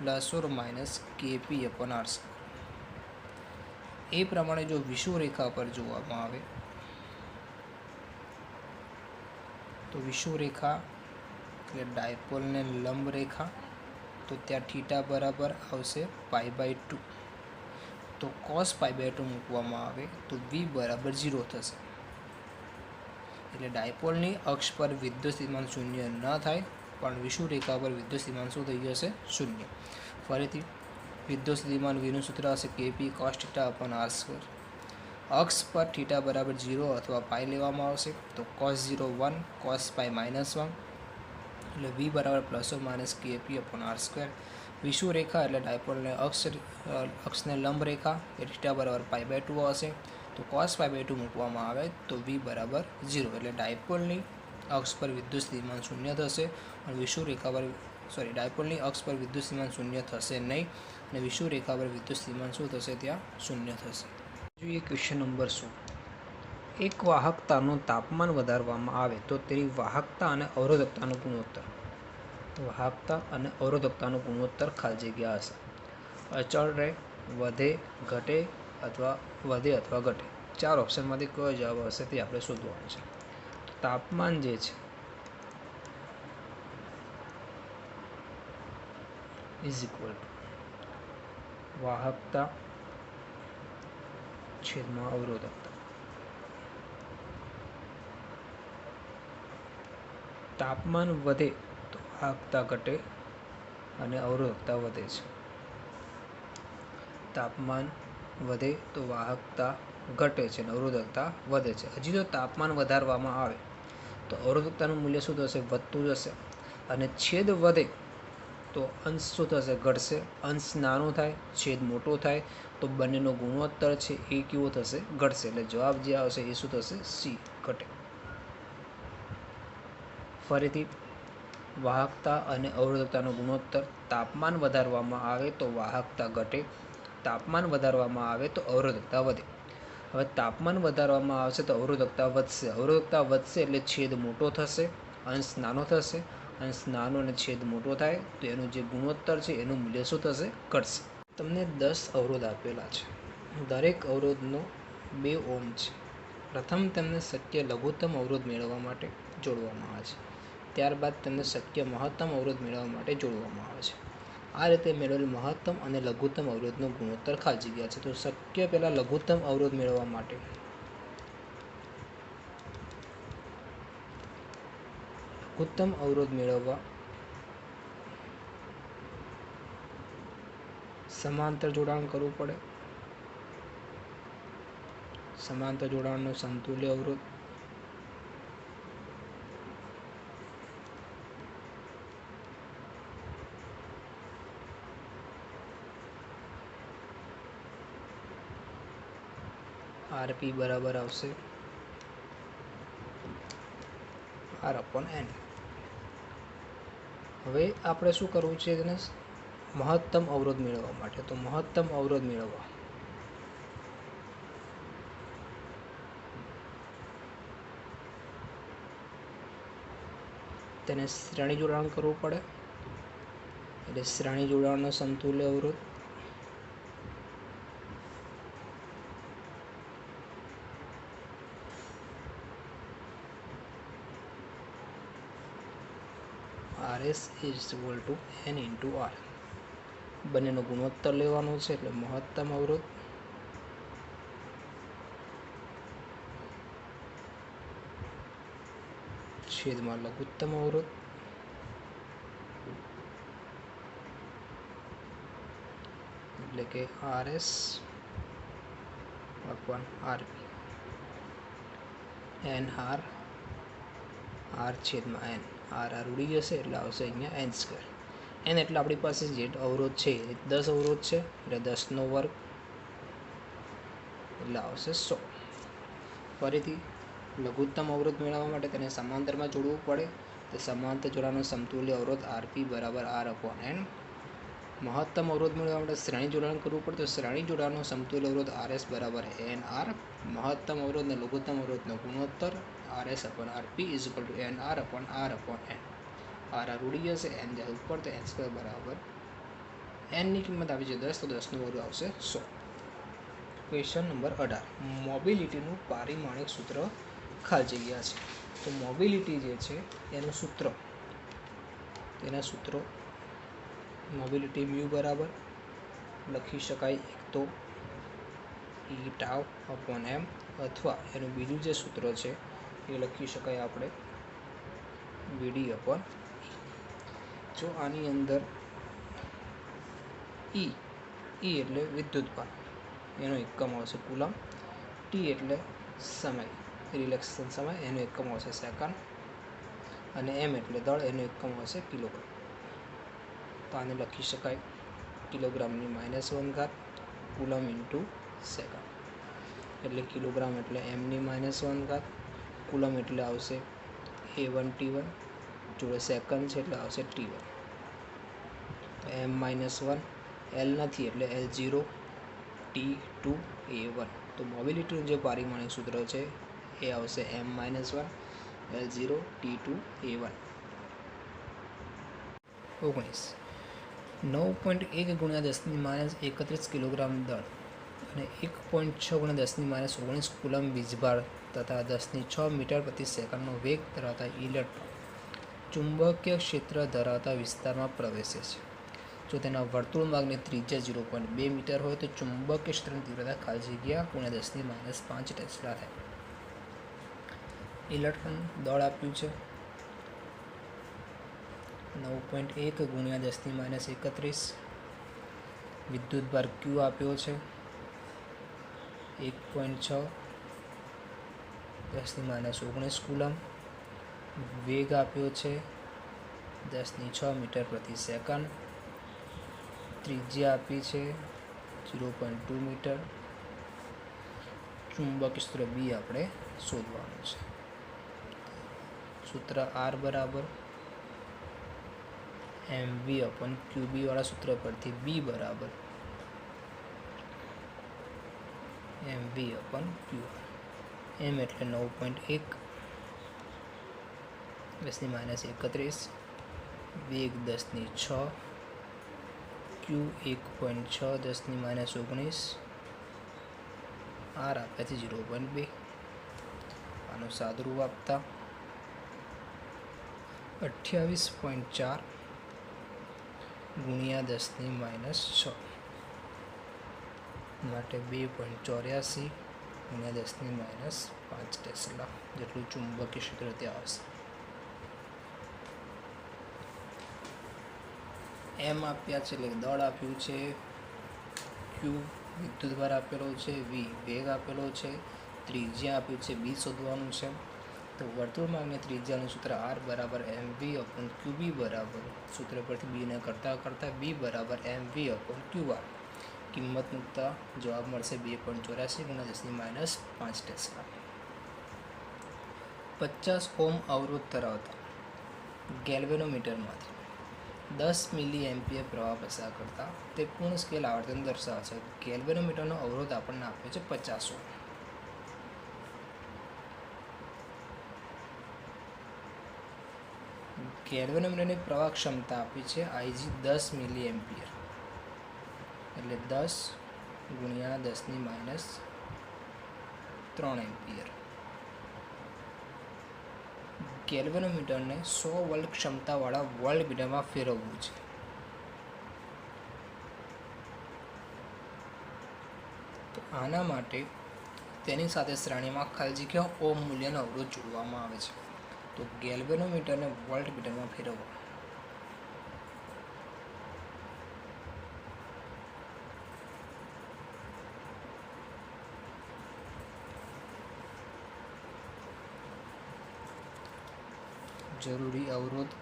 ±KP/r². એ પ્રમાણે જો વિષુવરેખા પર જોવામાં આવે તો વિષુવરેખા એટલે ડાયપોલને લંબ રેખા, તો ત્યાં થીટા બરાબર આવશે π/2. તો cos π/2 મૂકવામાં આવે તો V બરાબર 0 થશે. એટલે ડાયપોલની અક્ષ પર વિદ્યુત સ્થિતિમાન શૂન્ય ન થાય પણ વિષુવરેખા પર વિદ્યુત સ્થિતિમાન શું થઈ જશે? શૂન્ય. ફરીથી વિદ્યુત સ્થિતિમાન Vનું સૂત્ર હશે KP cos θ/r². અક્ષ પર થીટા બરાબર 0 અથવા પાઈ લેવામાં આવશે તો cos 0 1 cos પાઈ -1 એટલે V બરાબર ±KP/r². વિષુવરેખા એટલે ડાયપોલને અક્ષને લંબ રેખા એ થીટા બરાબર π/2 હશે તો cos π/2 મૂકવામાં આવે તો V બરાબર 0. એટલે ડાયપોલની અક્ષ પર વિદ્યુત સ્થિતિમાન શૂન્ય થશે અને ડાયપોલની અક્ષ પર વિદ્યુત સ્થિતિમાન શૂન્ય થશે નહીં અને વિષુવરેખા પર વિદ્યુત સ્થિતિમાન શું થશે? ત્યાં શૂન્ય થશે. જોઈએ ક્વેશ્ચન નંબર 16. એક વાહકતાનું તાપમાન વધારવામાં આવે તો તેની વાહકતા અને અવરોધકતાનો ગુણોત્તર. વાહકતા અને અવરોધકતાનો ગુણોત્તર ખાલી જગ્યા હશે. અચળ રહે, વધે, ઘટે અથવા ઘટે. 4 ઓપ્શનમાંથી કયો જવાબ હશે તે આપણે શોધવાનું છે. તાપમાન જે છે = વાહકતા છેદમાં અવરોધકતા. તાપમાન વધે તો વાહકતા ઘટે અને અવરોધકતા વધે છે. તાપમાન વધે તો વાહકતા ઘટે છે અને અવરોધકતા વધે છે. હજી જો તાપમાન વધારવામાં આવે તો અવરોધકતાનું મૂલ્ય શું થશે? વધતું જશે. અને છેદ વધે તો અંશ શું થશે? ઘટશે. અંશ નાનો થાય, છેદ મોટો થાય તો બંનેનો ગુણોત્તર છે એ કેવો થશે? ઘટશે. એટલે જવાબ જે આવશે એ શું થશે? C, ઘટે. ફરીથી વાહકતા અને અવરોધકતાનો ગુણોત્તર. તાપમાન વધારવામાં આવે તો વાહકતા ઘટે, તાપમાન વધારવામાં આવે તો અવરોધકતા વધે. હવે તાપમાન વધારવામાં આવશે તો અવરોધકતા વધશે. અવરોધકતા વધશે એટલે છેદ મોટો થશે, અંશ નાનો થશે. અંશ નાનો અને છેદ મોટો થાય તો એનું જે ગુણોત્તર છે એનું મૂલ્ય શું થશે? ઘટશે. તમને 10 અવરોધ આપેલા છે. દરેક અવરોધનો 2 ઓહ્મ છે. પ્રથમ તેમને શક્ય લઘુત્તમ અવરોધ મેળવવા માટે જોડવામાં આવે છે. ત્યારબાદ તેમને શક્ય મહત્તમ અવરોધ મેળવવા માટે જોડવામાં આવે છે. આ રીતે મેળવેલ મહત્તમ અને લઘુત્તમ અવરોધનો ગુણોત્તર ખાલી જગ્યા છે. તો શક્ય પહેલાં લઘુત્તમ અવરોધ મેળવવા માટે સમાંતર જોડાણ કરવું પડે. સમાંતર જોડાણનો સમતુલ્ય અવરોધ RP બરાબર આવશે R/N. હવે આપણે શું કરવું છે? તેને મહત્તમ અવરોધ મેળવવા માટે, તો મહત્તમ અવરોધ મેળવવા તેને શ્રેણી જોડાણ કરવું પડે, એટલે શ્રેણી જોડાણનો સમતુલ્ય અવરોધ RS is equal to N into R. બંનેનો ગુણોત્તર લેવાનો છે, એટલે મહત્તમ અવરોધ છેદમાં લઘુત્તમ અવરોધ એટલે કે RS upon RP. NR R છેદમાં N, R ઉડી જશે એટલે આવશે અહીંયા N સ્ક્વેર. N એટલે આપણી પાસે જે અવરોધ છે એ 10 અવરોધ છે, એટલે 10નો વર્ગ એટલે આવશે 100. ફરીથી લઘુત્તમ અવરોધ મેળવવા માટે તેને સમાંતરમાં જોડવું પડે, તો સમાંતર જોડાણનો સમતુલ્ય અવરોધ RP બરાબર R upon N. મહત્તમ અવરોધ મેળવવા માટે શ્રેણી જોડાણ કરવું પડે, તો શ્રેણી જોડાણનો સમતુલ્ય અવરોધ RS બરાબર NR. મહત્તમ અવરોધ અને લઘુત્તમ અવરોધનો ગુણોત્તર RS upon RP is equal to NR upon R upon N. R ઉડી જશે, N જાય ઉપર, તો N સ્ક્વેર બરાબર N ની કિંમત આવી છે 10, તો 10નો વર્ગ આવશે 100. ક્વેશ્ચન નંબર 18, મોબિલિટીનું પારિમાણિક સૂત્ર ખાલી જગ્યા છે. તો મોબિલિટી જે છે એનું સૂત્ર, તેના સૂત્રો મોબિલિટી મ્યુ બરાબર લખી શકાય એક તો E ટાઉ અપોન M, અથવા એનું બીજું જે સૂત્ર છે એ લખી શકાય આપણે VD અપોન E. જો આની અંદર E એટલે વિદ્યુતભાર, એનો એકમ આવશે કુલમ. T એટલે સમય, રિલેક્સેશન સમય, એનો એકમ આવશે સેકન્ડ. અને M એટલે દળ, એનો એકમ આવશે કિલોગ્રામ. તો આને લખી શકાય કિલોગ્રામની -1 કુલમ ઇન્ટુ સેકન્ડ, એટલે કિલોગ્રામ એટલે એમની -1, કુલમ એટલે આવશે A1 T1, જોડે સેકન્ડ છે એટલે આવશે T1. M-1 L નથી એટલે L0 T2 A1. તો મોબિલિટીનું જે પારિમાણિક સૂત્ર છે એ આવશે M-1 L0 T2 A1. 19 9.1 ગુણ્યા 10⁻31 કિલોગ્રામ દળ અને 1.6 ગુણ્યા 10⁻19 કુલમ વીજભાર તથા 10⁶ મીટર પ્રતિ સેકન્ડનો વેગ ધરાવતા ઇલેક્ટ્રોન ચુંબકીય ક્ષેત્ર ધરાવતા વિસ્તારમાં પ્રવેશે છે. જો તેના વર્તુળ માર્ગની ત્રિજ્યા 0.2 મીટર હોય તો ચુંબકીય ક્ષેત્રની તીવ્રતા ખાલી જગ્યા ગુણ્યા 10⁻5 ટેસ્લા થાય. ઇલેક્ટ્રોન દળ આપ્યું છે 9.1 ગુણ્યા 10⁻31, વિદ્યુતભાર Q આપ્યો છે 1.6 10⁻19 કુલમ, વેગ આપ્યો છે 10⁶ મીટર પ્રતિ સેકન્ડ, ત્રિજ્યા આપી છે 0.2 મીટર, ચુંબકીય ક્ષેત્ર B આપણે શોધવાનું છે. સૂત્ર R બરાબર MV upon QB વાળા સૂત્ર પરથી B બરાબર MV upon Q. M એટલે 9.1 10⁻31, વેગ 10⁶, Q 1.6 10⁻19, R આપ્યાથી 0.2. આનું સાદુરૂપ આપતા 28.4 ગુણ્યા 10⁻6 માટે 2.84 ગુણ્યા 10⁻5 ટેસ્લા જેટલું ચુંબકીય ક્ષેત્ર ત્યાં આવશે. M આપ્યા છે એટલે દળ આપ્યું છે, Q વિદ્યુતભાર આપેલો છે, V વેગ આપેલો છે, ત્રિજ્યા આપ્યું છે, B શોધવાનું છે. તો વર્તુળ માર્ગની ત્રિજ્યાનું સૂત્ર R બરાબર MV upon QB બરાબર સૂત્ર પરથી B ને કરતાં B બરાબર MV upon QR. કિંમત મૂકતા જવાબ મળશે 2.84 ગુણ્યા 10⁻5 ટેસ્લા. 50 ઓહ્મ અવરોધ ધરાવતા ગેલ્વેનોમીટરમાંથી 10 મિલી એમ્પિયર પ્રવાહ પસાર કરતા તે પૂર્ણ સ્કેલ આવર્તન દર્શાવે છે. ગેલ્વેનોમીટરનો અવરોધ આપણને આપ્યો છે 50 ઓહ્મ. ગેલ્વેનોમીટરની પ્રવાહ ક્ષમતા આપી છે Ig 10 મિલી એમ્પિયર, એટલે 10 ગુણ્યા 10⁻³ એમ્પિયર. ગેલ્વેનોમીટરને 100 વોલ્ટ ક્ષમતાવાળા વોલ્ટમીટરમાં ફેરવવું છે. તો આના માટે તેની સાથે શ્રેણીમાં ખાલી જગ્યા ઓહ્મ મૂલ્યનો અવરોધ જોડવામાં આવે છે. તો ગેલ્વેનોમીટરને વોલ્ટમીટરમાં ફેરવવું. જરૂરી અવરોધ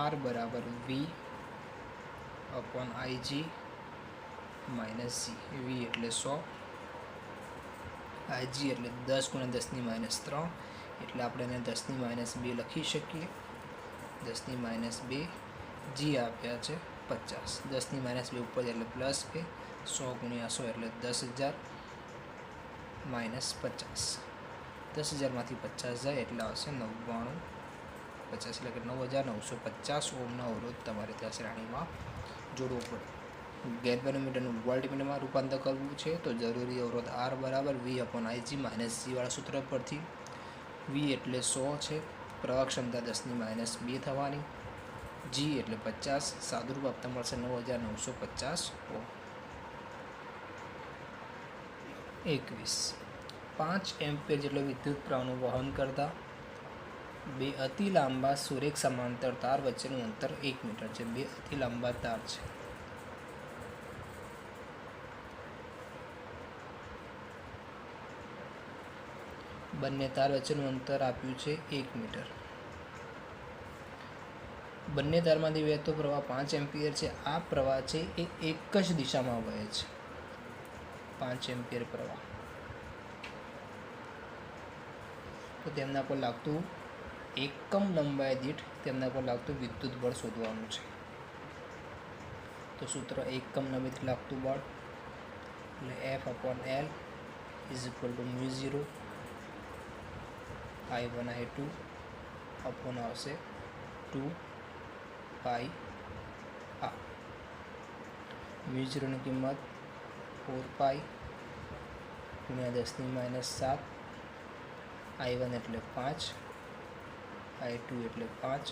R બરાબર V upon IG minus C. V એટલે 100, IG એટલે 10 ગુણ્યા 10⁻³ એટલે આપણે એને 10⁻² લખી શકીએ. 10⁻². G આપ્યા છે 50. 10⁻² ઉપર એટલે +2. 100 ગુણ્યા 100 એટલે 10,000 -50. 10,000માંથી 50 જાય એટલે આવશે 99. 50 એટલે કે 9,950 ઓહ્મનો અવરોધ તમારે ત્યાં શ્રેણીમાં જોડવો પડે. ગેલ્વેનોમીટરનું વોલ્ટમીટરમાં રૂપાંતર કરવું છે તો જરૂરી અવરોધ R બરાબર V upon IG minus C વાળા સૂત્ર પરથી. V એટલે 100 છે, પ્રવાહ ક્ષમતા 10⁻² થવાની. G એટલે 50, સાદુરૂપ આપતા મળશે 9,950 ઓહ્મ. 21. 5 એમ્પિયર જેટલો વિદ્યુત પ્રવાહનું વહન કરતા બે અતિ લાંબા સુરેખ સમાંતર તાર વચ્ચેનું અંતર 1 મીટર છે. બે અતિ લાંબા તાર છે. બંને તાર વચ્ચેનું અંતર આપ્યું છે 1 મીટર. બંને તારમાંથી વહેતો પ્રવાહ 5 એમ્પિયર છે. આ પ્રવાહ છે એ એક જ દિશામાં વહે છે. 5 એમ્પિયર પ્રવાહ. તો તેમના પર લાગતું એકમ લંબાઈ દીઠ તેમના પર લાગતું વિદ્યુત બળ શોધવાનું છે. તો સૂત્ર એકમ લંબાઈ દીઠ લાગતું બળ એટલે F/L = μ0 I1 I2 અપોન આવશે 2πr. μ0ની કિંમત 4π ગુણ્યા 10⁻⁷. I1 એટલે 5, I2 એટલે 5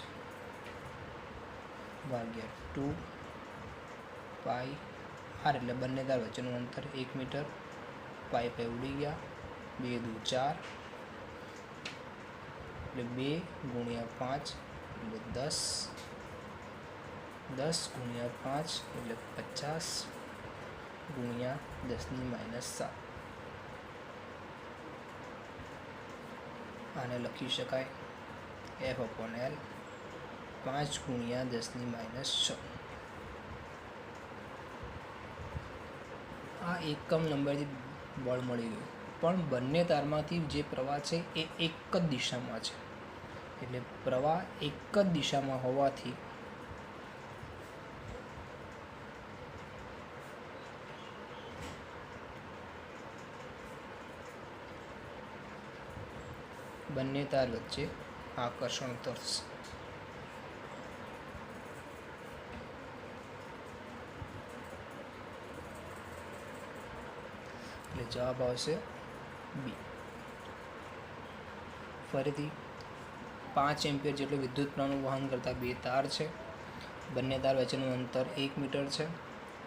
ભાગ્યા 2πr એટલે બંને તાર વચ્ચેનું અંતર 1 મીટર. પાઈ ઉડી ગયા. 2 દુ 4 એટલે 2 ગુણ્યા 5 એટલે 10. 10 ગુણ્યા 5 એટલે 50 ગુણ્યા 10⁻⁷. આને લખી શકાય F/L 5 ગુણ્યા 10⁻⁶. આ એકમ નંબરથી બળ મળી ગયું. પણ બંને તારમાંથી જે પ્રવાહ છે એ એક જ દિશામાં છે. એટલે પ્રવાહ એક જ દિશામાં હોવાથી બંને તાર વચ્ચે આકર્ષણ થશે. એટલે જવાબ આવશે બી. ફરીથી 5 એમ્પિયર જેટલું વિદ્યુત પ્રવાહનું વહન કરતા બે તાર છે. બંને તાર વચ્ચેનું અંતર 1 મીટર છે.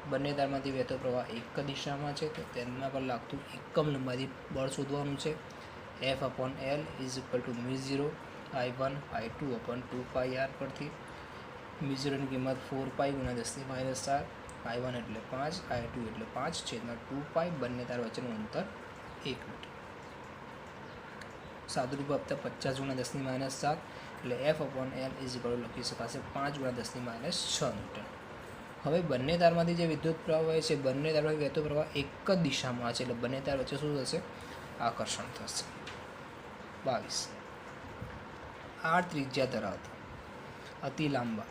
બંને તારમાંથી વહેતો પ્રવાહ એક જ દિશામાં છે. તો તેમના પર લાગતું એકમ લંબાઈથી બળ શોધવાનું છે. F/L = μ0 I1 I2 upon 2πr પરથી. μ0ની કિંમત 4π ગુણ્યા 10⁻⁷. I1 એટલે 5, I2 એટલે 5 છેદમાં 2π. બંને તાર વચ્ચેનું અંતર 1 મીટર. સાદુરૂપ આપતા 50 ગુણ્યા 10⁻⁷ એટલે F/L લખી શકાશે 5 ગુણ્યા 10⁻⁶ મીટર. હવે બંને તારમાંથી જે વિદ્યુત પ્રવાહ વહે છે, બંને તારમાંથી વહેતો પ્રવાહ એક જ દિશામાં છે. એટલે બંને તાર વચ્ચે શું થશે? આકર્ષણ થશે. 22. આર ત્રિજ્યા ધરાવતા અતિ લાંબા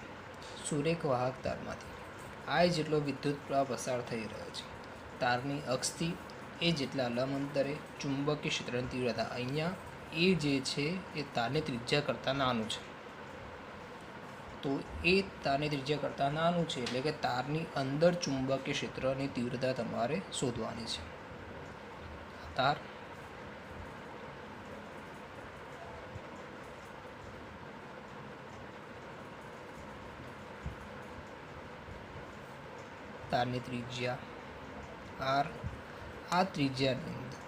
સુરેખ વાહક તારમાંથી આઈ જેટલો વિદ્યુત પ્રવાહ પસાર થઈ રહ્યો છે. તારની અક્ષથી એ જેટલા લંબ અંતરે ચુંબકીય ક્ષેત્રની તીવ્રતા અહીંયા એ જે છે એ તારની ત્રિજ્યા કરતાં નાનું છે. તો એ તારની ત્રિજ્યા કરતાં નાનું છે એટલે કે તારની અંદર ચુંબકીય ક્ષેત્રની તીવ્રતા તમારે શોધવાની છે. તાર તારની ત્રિજ્યા આર, આ ત્રિજ્યાની અંદર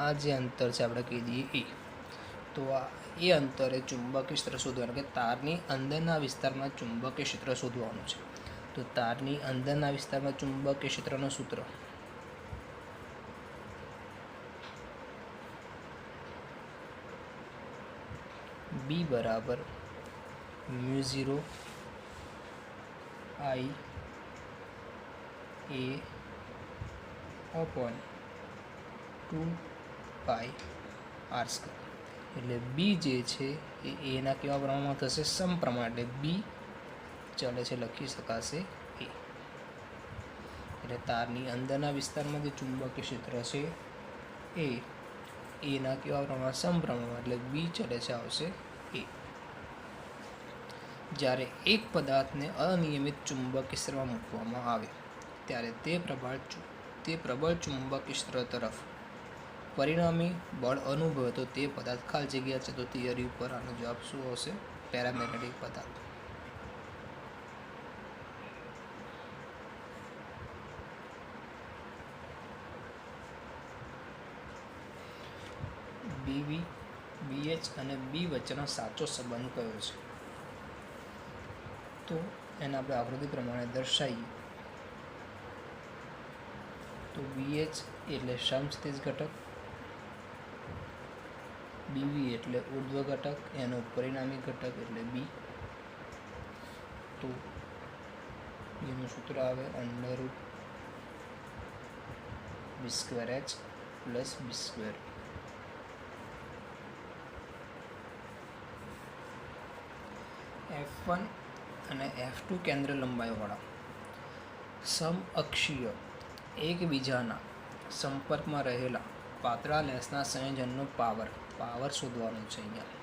આ જે અંતર છે આપણે કહી દઈએ એ, તો આ એ અંતરે ચુંબકીય ક્ષેત્ર શોધવાનું કે તારની અંદરના વિસ્તારમાં ચુંબકીય ક્ષેત્ર શોધવાનું છે. તો તારની અંદરના વિસ્તારમાં ચુંબકીય ક્ષેત્રનું સૂત્ર બી બરાબર μ0 I A upon 2 pi R square. એટલે બી જે છે એ એના કેવા પ્રમાણમાં થશે? સમપ્રમાણ. એટલે બી ચાલે છે લખી શકાશે એ. એટલે તારની અંદરના વિસ્તારમાં જે ચુંબકીય ક્ષેત્ર છે એ એના કેવા પ્રમાણ? સમપ્રમાણમાં. એટલે બી ચાલે છે આવશે એ. જ્યારે એક પદાર્થને અનિયમિત ચુંબકીય ક્ષેત્રમાં મૂકવામાં આવે ત્યારે તે પ્રબળ ચુંબકીય ક્ષેત્ર તરફ પરિણામી બળ અનુભવે તો તે પદાર્થ ખાલી જગ્યા છે. તો થિયરી ઉપર આનો જવાબ શું આવશે? પેરામેગ્નેટિક પદાર્થ. બીવી, બીએચ અને બી વચ્ચેનો સાચો સંબંધ કયો છે? તો એને આપણે આકૃતિ પ્રમાણે દર્શાવીએ તો બીએચ એટલે સમસ્થિત ઘટક, બીવી એટલે ઉર્ધ્વ ઘટક, એનો પરિણામી ઘટક એટલે બી. તો એનું સૂત્ર આવે √b²h પ્લસ b². F1 અને F2 કેન્દ્ર લંબાઈવાળા સમઅક્ષીય એકબીજાના સંપર્કમાં રહેલા પાતળા લેસના સંયોજનનો પાવર શોધવાનો છે અહીંયા.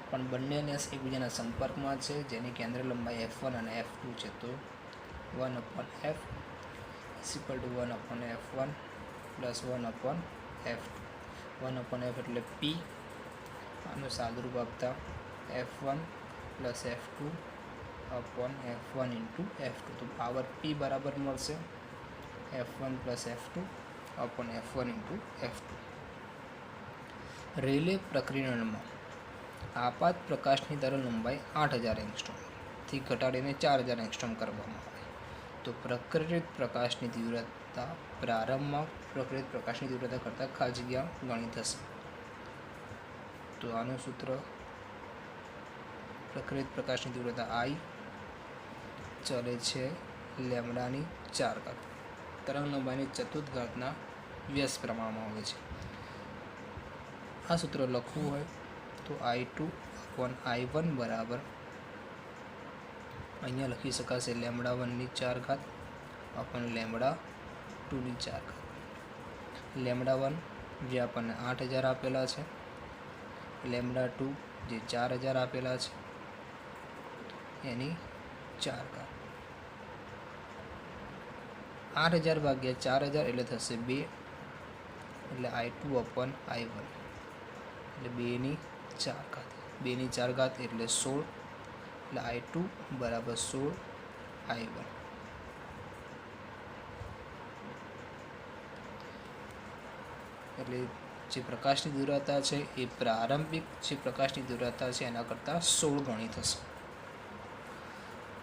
પણ બંને લેસ એકબીજાના સંપર્કમાં છે જેની કેન્દ્ર લંબાઈ F1 અને F2 છે. તો 1/f = 1/f1 plus 1/f2. 1/f એટલે P. આનું સાદુરૂપ આપતા F1 plus F2 upon F1 into F2. तो पावर P बराबर મળશે F1 plus F2 upon F1 into F2. Rayleigh પ્રકીર્ણનમાં આપાત પ્રકાશની તરંગ લંબાઈ 8000 એંગસ્ટ્રોમથી ઘટાડીને 4000 એંગસ્ટ્રોમ કરવામાં આવે તો પ્રકૃતિત પ્રકાશની તીવ્રતા પ્રારંભમાં પ્રકૃતિત પ્રકાશની તીવ્રતા કરતાં ખાલી જગ્યા ગણી થશે. તો આનું સૂત્ર પ્રકૃતિત પ્રકાશની તીવ્રતા I ચલે છે લેમ્ડાની 4 તરંગ લંબાઈની ચતુર્થ ઘાતના વ્યસ્ત પ્રમાણમાં હોય છે. આ સૂત્ર લખવું હોય તો I2 upon I1 બરાબર અહીંયા લખી શકાશે લેમ્ડા1ની 4 upon લેમ્ડા2ની 4. લેમ્ડા1 જે આપણને 8000 આપેલા છે, લેમ્ડા2 જે 4000 આપેલા છે એની 4 8000 ભાગ્યા 4000 એટલે થશે 2. એટલે I2 upon I1 એટલે 2ની 4 2ની 4 એટલે 16. એટલે I2 બરાબર 16 I1. એટલે જે પ્રકાશની તીવ્રતા છે એ પ્રારંભિક જે પ્રકાશની તીવ્રતા છે એના કરતાં 16 ગણી થશે.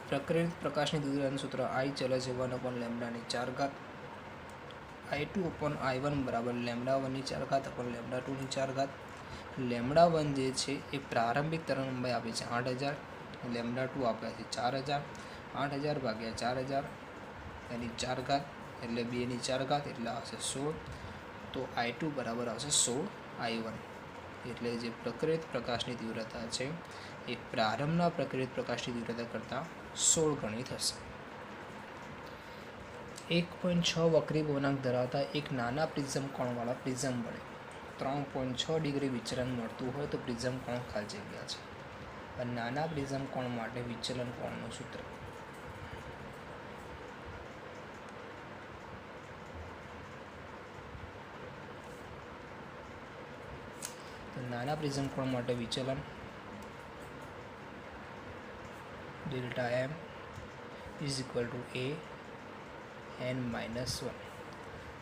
પ્રકૃતિત પ્રકાશની તીવ્રતાનું સૂત્ર I ચલે છે 1 લેમ્ડાની 4. I2 upon I1 બરાબર લેમ્ડા1ની 4 upon લેમ્ડા2ની 4. લેમ્ડા1 જે છે એ પ્રારંભિક તરંગ લંબાઈ આપે છે 8000, લેમ્ડા2 આપ્યા છે 4000. 8000 ભાગ્યા 4000 એની 4 એટલે 2ની 4 એટલે આવશે 16. તો I2 બરાબર આવશે 16I1. એટલે જે પ્રકૃત પ્રકાશની તીવ્રતા છે એ પ્રારંભના પ્રકૃત પ્રકાશની તીવ્રતા કરતાં 16 ગણી થશે. 1.6 વક્રી પૂર્ણાંક ધરાવતા એક નાના પ્રિઝમ કોણવાળા પ્રિઝમ વડે 3.6 ડિગ્રી વિચલન મળતું હોય તો પ્રિઝમ કોણ ખાલી જગ્યા છે. નાના પ્રિઝમ કોણ માટે વિચલન કોણનું સૂત્ર. નાના પ્રિઝમ કોણ માટે વિચલન delta m is equal to A n -1.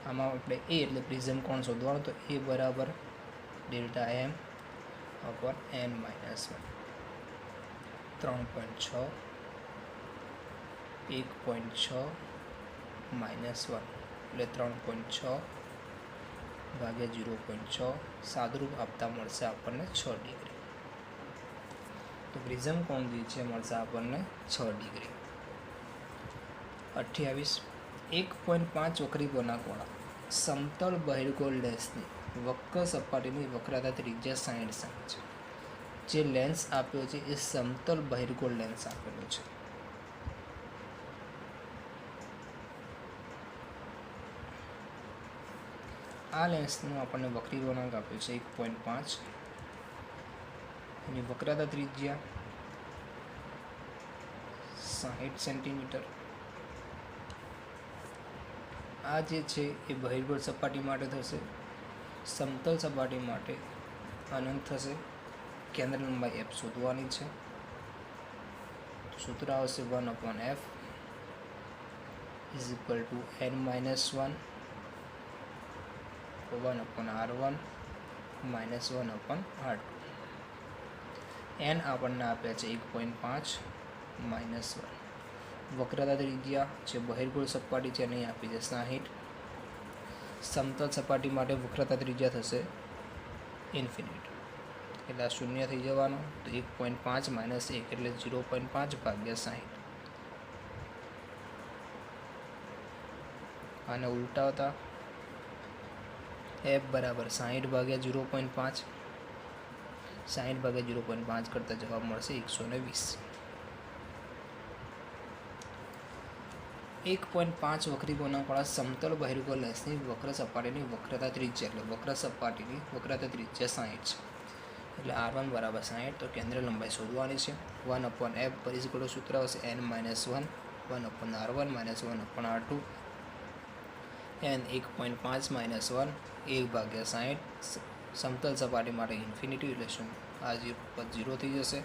આમાં આપણે એ એટલે પ્રિઝમ કોણ શોધવાનું, તો એ બરાબર ડેલ્ટા એમ અપોન n -1. 3.6 1.6 -1 એટલે 3.6 ભાગ્યા 0.6 સાદુરૂપ આપતા મળશે આપણને 6 ડિગ્રી. તો પ્રિઝમ કોણ જે છે મળશે આપણને 6 ડિગ્રી. 28 1.5 વક્રી પૂર્ણાંકવાળા સમતલ બહિર્ગોળ લેન્સની વક્ર સપાટીની વક્રતા ત્રિજ્યા 60 સેમી છે. જે લેન્સ આપ્યો છે એ સમતલ બહિર્ગોળ લેન્સ આપેલો છે. આ લેન્સનું આપણને વક્રી પૂર્ણાંક આપ્યો છે 1.5. એની વક્રતા ત્રિજ્યા 60 સેન્ટીમીટર. આ જે છે એ બહિર્ગોળ સપાટી માટે થશે. સમતલ સપાટી માટે અનંત થશે. કેન્દ્ર લંબાઈ f શોધવાની છે. સૂત્ર આવશે 1/f is equal two n -1 1/r1 -1/r2. n આપણને આપ્યા છે 1.5 -1. વક્રતા ત્રિજ્યા જે બહિર્ગોળ સપાટી છે એને આપી છે 60. સમતલ સપાટી માટે વક્રતા ત્રિજ્યા થશે ઇન્ફિનિટ, એટલે આ શૂન્ય થઈ જવાનો. તો 1.5 - 1 એટલે 0.5 ભાગ્યા 60. આને ઉલટાવતા f બરાબર 60 ભાગ્યા 0.5. 60 ભાગ્યા 0.5 કરતાં જવાબ મળશે 120. 1.5 વક્રી પૂર્ણાંકવાળા સમતલ બહિર્ગોળ લેન્સની વક્ર સપાટીની વક્રતા ત્રિજ્યા એટલે વક્ર સપાટીની વક્રતા ત્રિજ્યા 60 છે. એટલે r1 બરાબર 60. તો કેન્દ્ર લંબાઈ શોધવાની છે. 1/f પર ઇઝ ઇક્વલ ટુ સૂત્ર આવશે n -1 1/r1 1/r2. n 1.5 - 1 1/60. સમતલ સપાટી માટે ઇન્ફિનિટી એટલે શું આ 0 થઈ જશે.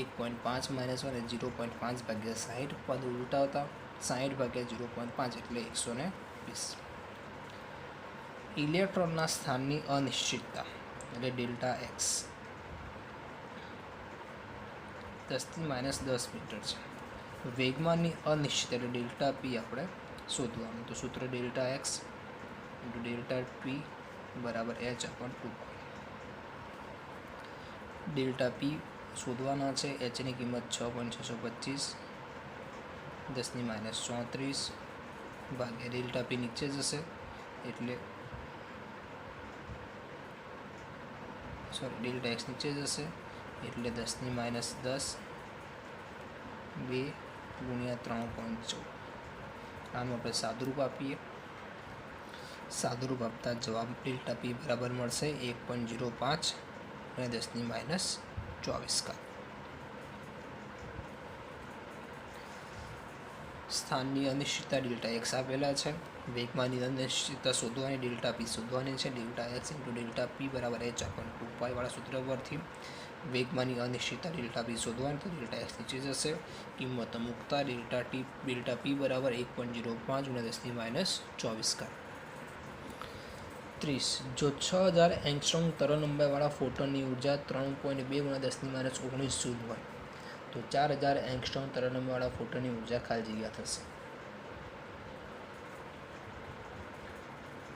1.5 - 1 એ 0.5 ભાગ્યા 60. પદ ઉલટાવતા 60 ભાગ્યા 0.5 એટલે 120. ઇલેક્ટ્રોનના સ્થાનની અનિશ્ચિતતા એટલે ડેલ્ટા એક્સ 10⁻10 મીટર છે. વેગમાનની અનિશ્ચિત એટલે ડેલ્ટા પી આપણે શોધવાનું. તો સૂત્ર ડેલ્ટા એક્સ ઇન્ટુ ડેલ્ટા પી બરાબર h/2. ડેલ્ટા પી શોધવાના છે. એચની કિંમત 6.625 10⁻34 ભાગ્યા ડેલ્ટા પી નીચે જશે એટલે ડેલ્ટા એક્સ નીચે જશે એટલે 10⁻10 2 ગુણ્યા 3.14. આનું આપણે સાદુરૂપ આપીએ. સાદુરૂપ આપતા જવાબ ડેલ્ટા પી બરાબર મળશે 1.05 અને 10⁻24. સ્થાનની અનિશ્ચિતતા ડેલ્ટા એક્સ આપેલા છે. વેગમાનની અનિશ્ચિતતા શોધવાની ડેલ્ટા પી શોધવાની છે. ડેલ્ટા એક્સ ઇન્ટુ ડેલ્ટા પી બરાબર h/2π વાળા સૂત્ર પરથી વેગમાનની અનિશ્ચિતતા ડેલ્ટા પી શોધવાની. તો ડેલ્ટા એક્સ નીચે જશે. કિંમત મૂકતા ડેલ્ટા પી બરાબર 1.05 અને 10⁻24. 30. જો 6000 એંગસ્ટ્રોમ તરંગલંબાઈવાળા ફોટોનની ઉર્જા 3.2 × 10⁻19 જૂલ હોય તો 4000 એંગસ્ટ્રોમ તરંગલંબાઈવાળા ફોટોનની ઉર્જા ખાલી જગ્યા થશે.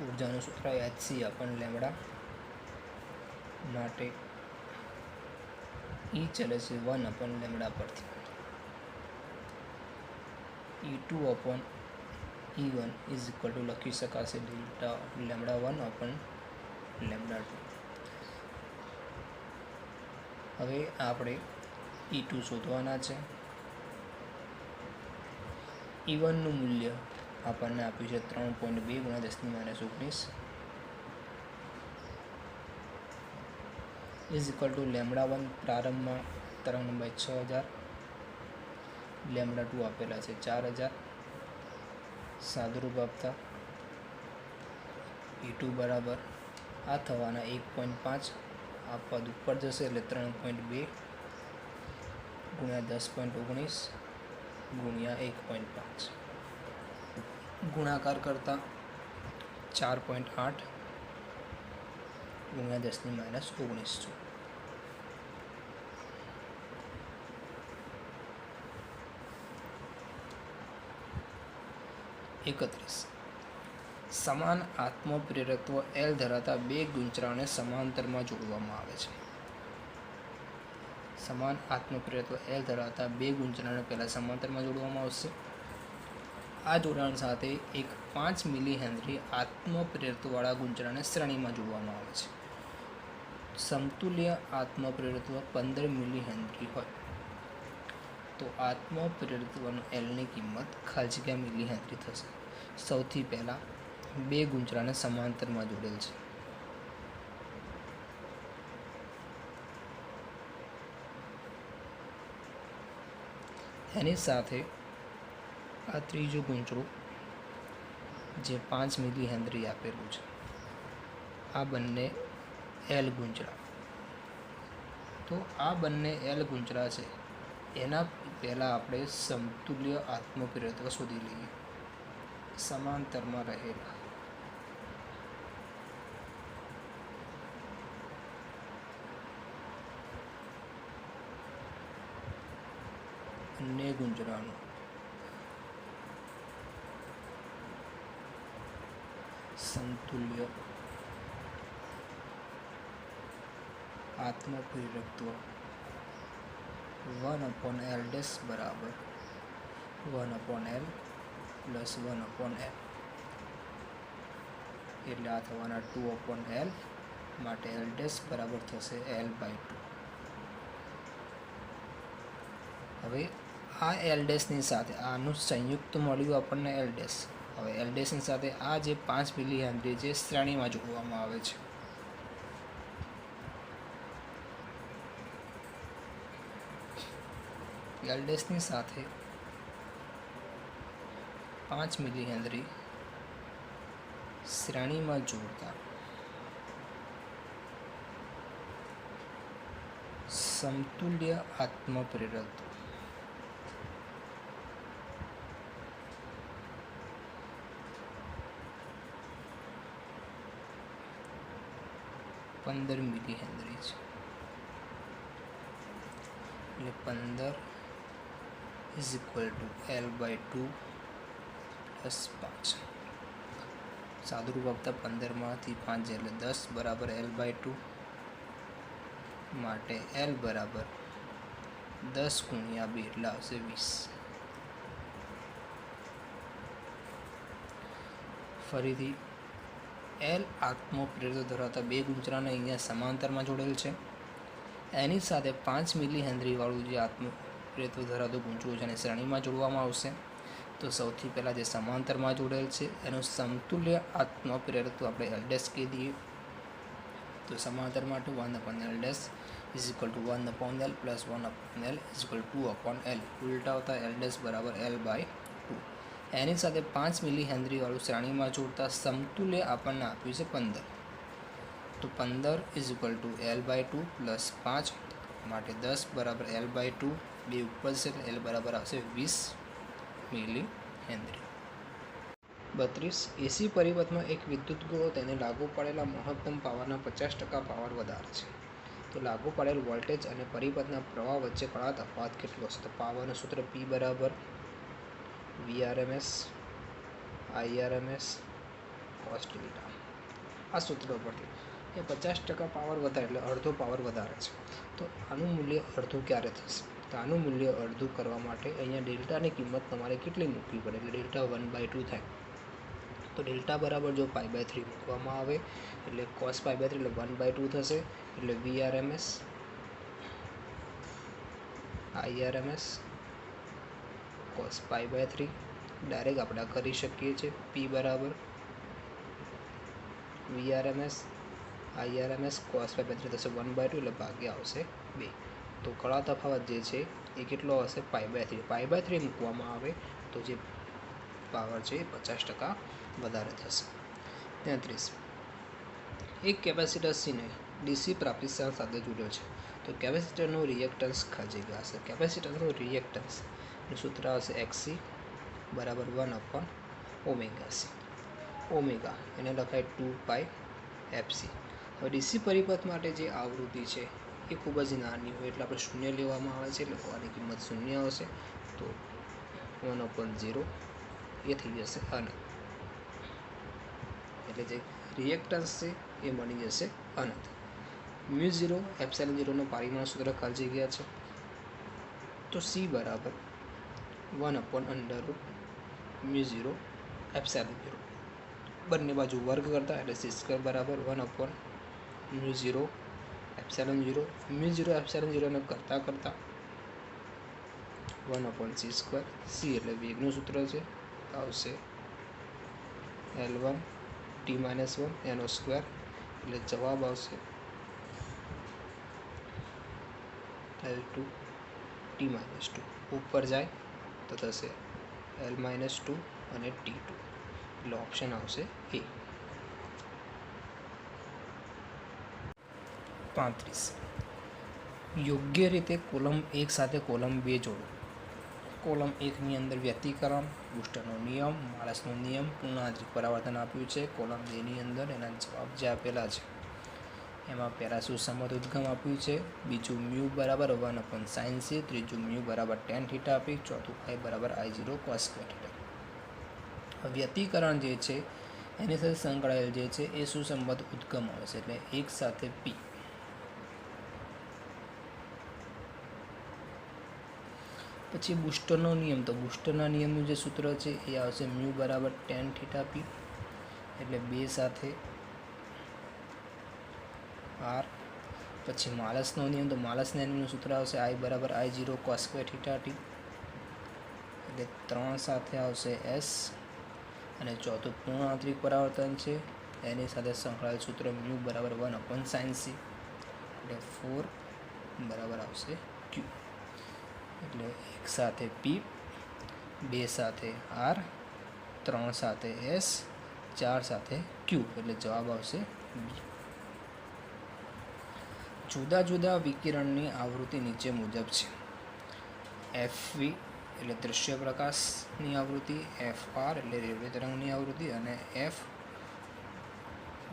ઉર્જાનું સૂત્ર hc અપન લેમ્બડા માટે E ચલે છે 1 લેમ્બડા પરથી. E2 upon E1 is equal two લખી શકાશે λ1 અપન λ2. હવે આપણે E2 શોધવાના છે. E1નું મૂલ્ય આપણને આપ્યું છે 3.2 × 10⁻19 ઇઝ ઇક્વલ ટુ λ1 પ્રારંભમાં તરંગ લંબાઈ 6000, λ2 આપેલા છે 4000. સાદુરૂપ આપતા E2 બરાબર આ થવાના 1.5 આ પદ ઉપર જશે એટલે 3.2 × 10.19 × 1.5 ગુણાકાર કરતા 4.8 × 10⁻19 31. સમાન આત્મપ્રેરકત્વ L ધરાવતા બે ગુંચરાને સમાંતરમાં જોડવામાં આવે છે. સમાન આત્મપ્રેરકત્વ L ધરાવતા બે ગુંચરાને પહેલાં સમાંતરમાં જોડવામાં આવશે. આ જોડાણ સાથે એક 5 મિલી હેનરી આત્મપ્રેરકત્વવાળા ગુંચરાને શ્રેણીમાં જોડવામાં આવે છે. સમતુલ્ય આત્મપ્રેરકત્વ 15 મિલી હેનરી હોય તો આત્મપ્રેરકત્વનું Lની કિંમત ખાલી જગ્યા મિલી હેનરી થશે. સૌથી પહેલાં બે ગુંચરાને સમાંતરમાં જોડેલ છે. એની સાથે આ ત્રીજું ગુંચરું જે 5 મિલી હેનરી આપેલું છે, આ બંને L ગુંચરા. તો આ બંને L ગુંચરા છે એના પહેલાં આપણે સમતુલ્ય આત્મપ્રેરકત્વ શોધી લઈએ. સમાંતરમાં રહેલા બંને ગુંચરાનું સમતુલ્ય આત્મપ્રેરકત્વ 1/L' બરાબર 1/L પ્લસ 1/L એટલે આ થવાના 2/L માટે L' બરાબર થશે L/2. હવે આ L' સાથે આનું સંયુક્ત મળ્યું આપણને L'. હવે L' સાથે આ જે 5 મિલી હેનરી જે શ્રેણીમાં જોડવામાં આવે છે. L' સાથે 5 મિલી હેનરી શ્રેણીમાં જોડતા સમતુલ્ય આત્મપ્રેરકત્વ 15 મિલી હેનરી છે. એટલે 15 is equal two L/2 plus 5. સાદુરૂપ આપતા 15માંથી 5 એટલે 10 બરાબર L/2 માટે L બરાબર 10 × 2 એટલે આવશે 20. ફરીથી L આત્મપ્રેરકત્વ ધરાવતા બે ગુંચરાને અહીંયા સમાંતરમાં જોડેલ છે. એની સાથે 5 મિલી હેનરીવાળું જે આત્મપ્રેરકત્વ ધરાવતું ગુંચરું છે એને શ્રેણીમાં જોડવામાં આવશે. તો સૌથી પહેલાં જે સમાંતરમાં જોડેલ છે એનું સમતુલ્ય આત્મપ્રેરકત્વ આપણે L' કહી દઈએ. તો સમાંતર માટે 1/L' is equal two 1/L plus 1/L is equal 2/L. ઉલટાવતા L' બરાબર L/2. એની સાથે 5 મિલી હેનરીવાળું શ્રેણીમાં જોડતા સમતુલ્ય આપણને આપ્યું છે 15. તો 15 is equal two L/2 plus 5 માટે 10 બરાબર L/2. બે ઉપર છે એટલે L બરાબર આવશે 20 મિલી હેનરી. 32. એસી પરિપથમાં એક વિદ્યુત ગોળો તેને લાગુ પડેલા મહત્તમ પાવરના 50% પાવર વધારે છે. તો લાગુ પડેલ વોલ્ટેજ અને પરિપથના પ્રવાહ વચ્ચે કળા તફાવત કેટલો છે? તો પાવરનું સૂત્ર P બરાબર VRMS IRMS cos θ. આ સૂત્ર પરથી એ 50% પાવર વધારે એટલે અડધો પાવર વધારે છે. તો આનું મૂલ્ય અડધું ક્યારે થશે? તો આનું મૂલ્ય અડધું કરવા માટે અહીંયા ડેલ્ટાની કિંમત તમારે કેટલી મૂકવી પડે? એટલે ડેલ્ટા 1/2 થાય. તો ડેલ્ટા બરાબર જો π/3 મૂકવામાં આવે એટલે cos π/3 એટલે 1/2 થશે, એટલે VRMS IRMS cos π/3 ડાયરેક્ટ આપણે કરી શકીએ છીએ. P બરાબર VRMS IRMS cos π/3 થશે 1/2 એટલે ભાગ્યા આવશે 2. તો કળા તફાવત જે છે એ કેટલો હશે? π/3. π/3 મૂકવામાં આવે તો જે પાવર છે 50% વધારે થશે. 33 એક કેપેસિટર Cને ડીસી પ્રાપ્તિસ્થાન સાથે જોડ્યો છે, તો કેપેસિટરનું રિએક્ટન્સ ખાલી જગ્યા હશે. કેપેસિટરનું રિએક્ટન્સનું સૂત્ર હશે XC બરાબર 1/ωc. ઓમેગા એને લખાય 2πfc. હવે ડીસી પરિપથ માટે જે આવૃત્તિ છે એ ખૂબ જ નાની હોય એટલે આપણે શૂન્ય લેવામાં આવે છે, એટલે આની કિંમત શૂન્ય આવશે. તો 1/0 એ થઈ જશે અનંત, એટલે જે રિએક્ટન્સ છે એ મળી જશે અનંત. μ0 ε0 નો પારિમાણ સૂત્ર ખાલી જગ્યા છે, તો C બરાબર 1/√μ0 ε0. બંને બાજુ વર્ગ કરતા એટલે c² બરાબર 1/μ0 ε0. μ0 ε0 ને કરતા 1/c². C એટલે વેગનું સૂત્ર છે, આવશે L1 t-1 એનો સ્ક્વેર, એટલે જવાબ આવશે L2 t-2. ઉપર જાય તો થશે L-2 અને t2, એટલે ઓપ્શન આવશે A. 35 યોગ્ય રીતે કોલમ 1 સાથે કોલમ 2 જોડો. કોલમ 1 ની અંદર વ્યતિકરણ, બુસ્ટરનો નિયમ, માળસનો નિયમ, પૂર્ણાંતરિક પરાવર્તન આપ્યું છે. કોલમ 2 ની અંદર એના જવાબ જે આપેલા છે એમાં પહેલાં સુસંમત ઉદ્ગમ આપ્યું છે, બીજું μ બરાબર 1/sin c, ત્રીજું μ બરાબર tan θ આપી, ચોથું I બરાબર I0 cos²θ. વ્યતિકરણ જે છે એની સાથે સંકળાયેલ જે છે એ સુસંમત ઉદ્ગમ આવે છે, એટલે 1 સાથે P. પછી બુસ્ટરનો નિયમ, તો બુસ્ટરના નિયમનું જે સૂત્ર છે એ આવશે μ બરાબર tan θ p, એટલે 2 સાથે R. પછી માળસનો નિયમ, તો માળસના નિયમનું સૂત્ર આવશે I બરાબર I0 cos² θ t, એટલે 3 સાથે આવશે S. અને ચોથું પૂર્ણાંતરિક પરાવર્તન છે એની સાથે સંકળાયેલ સૂત્ર μ બરાબર 1/sin c, એટલે 4 બરાબર આવશે Q. એટલે 1 સાથે P, 2 સાથે R, 3 સાથે S, 4 સાથે Q, એટલે જવાબ આવશે B. જુદા જુદા વિકિરણની આવૃત્તિ નીચે મુજબ છે. FV એટલે દૃશ્ય પ્રકાશની આવૃત્તિ, FR એટલે રેડિયો તરંગની આવૃત્તિ, અને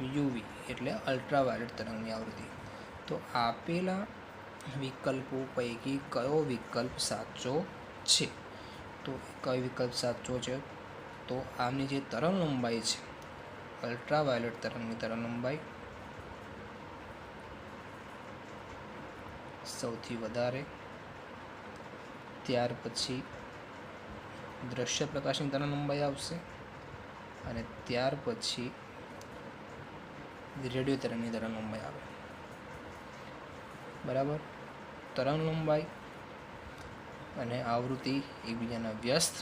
FUV એટલે અલ્ટ્રાવાયોલેટ તરંગની આવૃત્તિ. તો આપેલા વિકલ્પો પૈકી કયો વિકલ્પ સાચો છે? તો કયો વિકલ્પ સાચો છે? તો આમની જે તરંગ લંબાઈ છે, અલ્ટ્રાવાયોલેટ તરંગની તરંગ લંબાઈ સૌથી વધારે, ત્યાર પછી દ્રશ્ય પ્રકાશની તરંગ લંબાઈ આવશે, અને ત્યાર પછી રેડિયો તરંગની તરંગ લંબાઈ આવે. બરાબર. તરંગ લંબાઈ અને આવૃત્તિ એકબીજાના વ્યસ્ત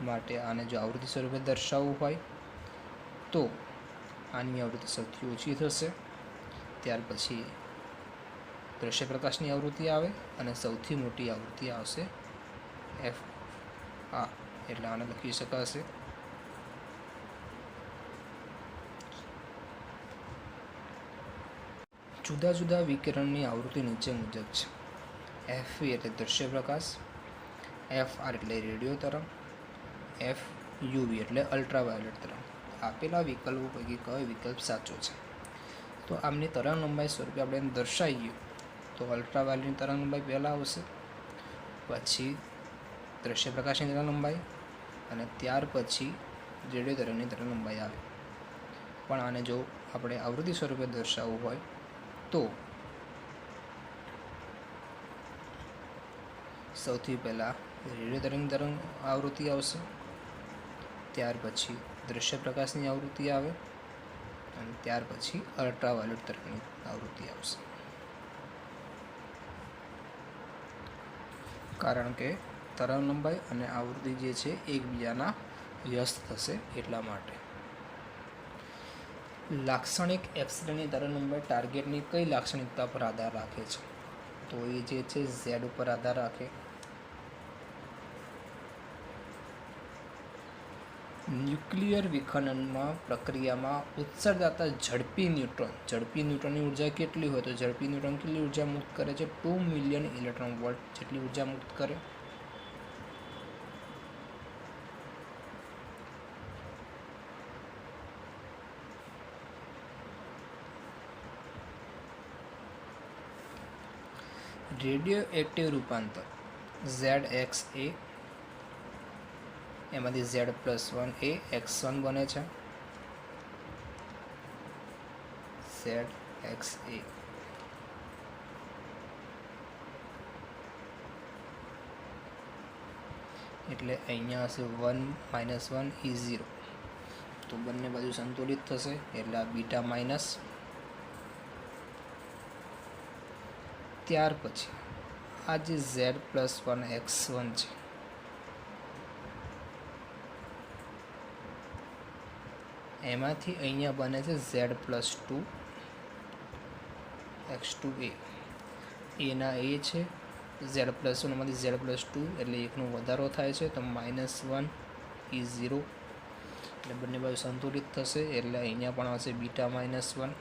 માટે આને જો આવૃત્તિ સ્વરૂપે દર્શાવવું હોય તો આની આવૃત્તિ સૌથી ઓછી થશે, ત્યાર પછી દ્રશ્ય પ્રકાશની આવૃત્તિ આવે, અને સૌથી મોટી આવૃત્તિ આવશે FR, એટલે આને લખી શકાશે જુદા જુદા વિકિરણની આવૃત્તિ નીચે મુજબ છે. FV એટલે દૃશ્ય પ્રકાશ, FR એટલે રેડિયો તરંગ, FUV એટલે અલ્ટ્રાવાયોલેટ તરંગ. આપેલા વિકલ્પો પૈકી કયો વિકલ્પ સાચો છે? તો આમની તરંગ લંબાઈ સ્વરૂપે આપણે દર્શાવીએ તો અલ્ટ્રાવાયોલેટની તરંગ લંબાઈ પહેલાં આવશે, પછી દ્રશ્ય પ્રકાશની તરંગ લંબાઈ, અને ત્યાર પછી રેડિયો તરંગની તરંગ લંબાઈ આવે. પણ આને જો આપણે આવૃત્તિ સ્વરૂપે દર્શાવવું હોય તો સૌથી પહેલાં રેડિયો તરંગ આવૃત્તિ આવશે, ત્યાર પછી દૃશ્ય પ્રકાશની આવૃત્તિ આવે અને ત્યાર પછી અલ્ટ્રાવાયોલેટ તરંગની આવૃત્તિ આવશે, કારણ કે તરંગ લંબાઈ અને આવૃત્તિ જે છે એકબીજાના વ્યસ્ત થશે એટલા માટે. લાક્ષણિક એક્સરેની તરંગ લંબાઈ ટાર્ગેટની કઈ લાક્ષણિકતા પર આધાર રાખે છે? તો એ જે છે ઝેડ ઉપર આધાર રાખે. ન્યુક્લિયર વિખંડનમાં પ્રક્રિયામાં ઉત્સર્જાતા ઝડપી ન્યુટ્રોનની ઉર્જા કેટલી હોય? તો ઝડપી ન્યુટ્રોન કેટલી ઉર્જા મુક્ત કરે છે? 2 મિલિયન ઇલેક્ટ્રોન વોલ્ટ જેટલી ઉર્જા મુક્ત કરે. રેડિયો એક્ટિવ રૂપાંતર ZXA, એમાંથી Z+1A X1 બને છે. ZXA એટલે અહીંયા હશે 1 - 1 = 0, તો બંને બાજુ સંતુલિત થશે એટલે આ બીટા માઇનસ. ત્યાર પછી આ જે Z+1 X1 છે એમાંથી અહીંયા બને છે Z+2 X2A. એના એ છે Z+1 માંથી Z+2 એટલે એકનો વધારો થાય છે, તો -1 = 0 એટલે બંને બાજુ સંતુલિત થશે એટલે અહીંયા પણ આવશે બીટા -1.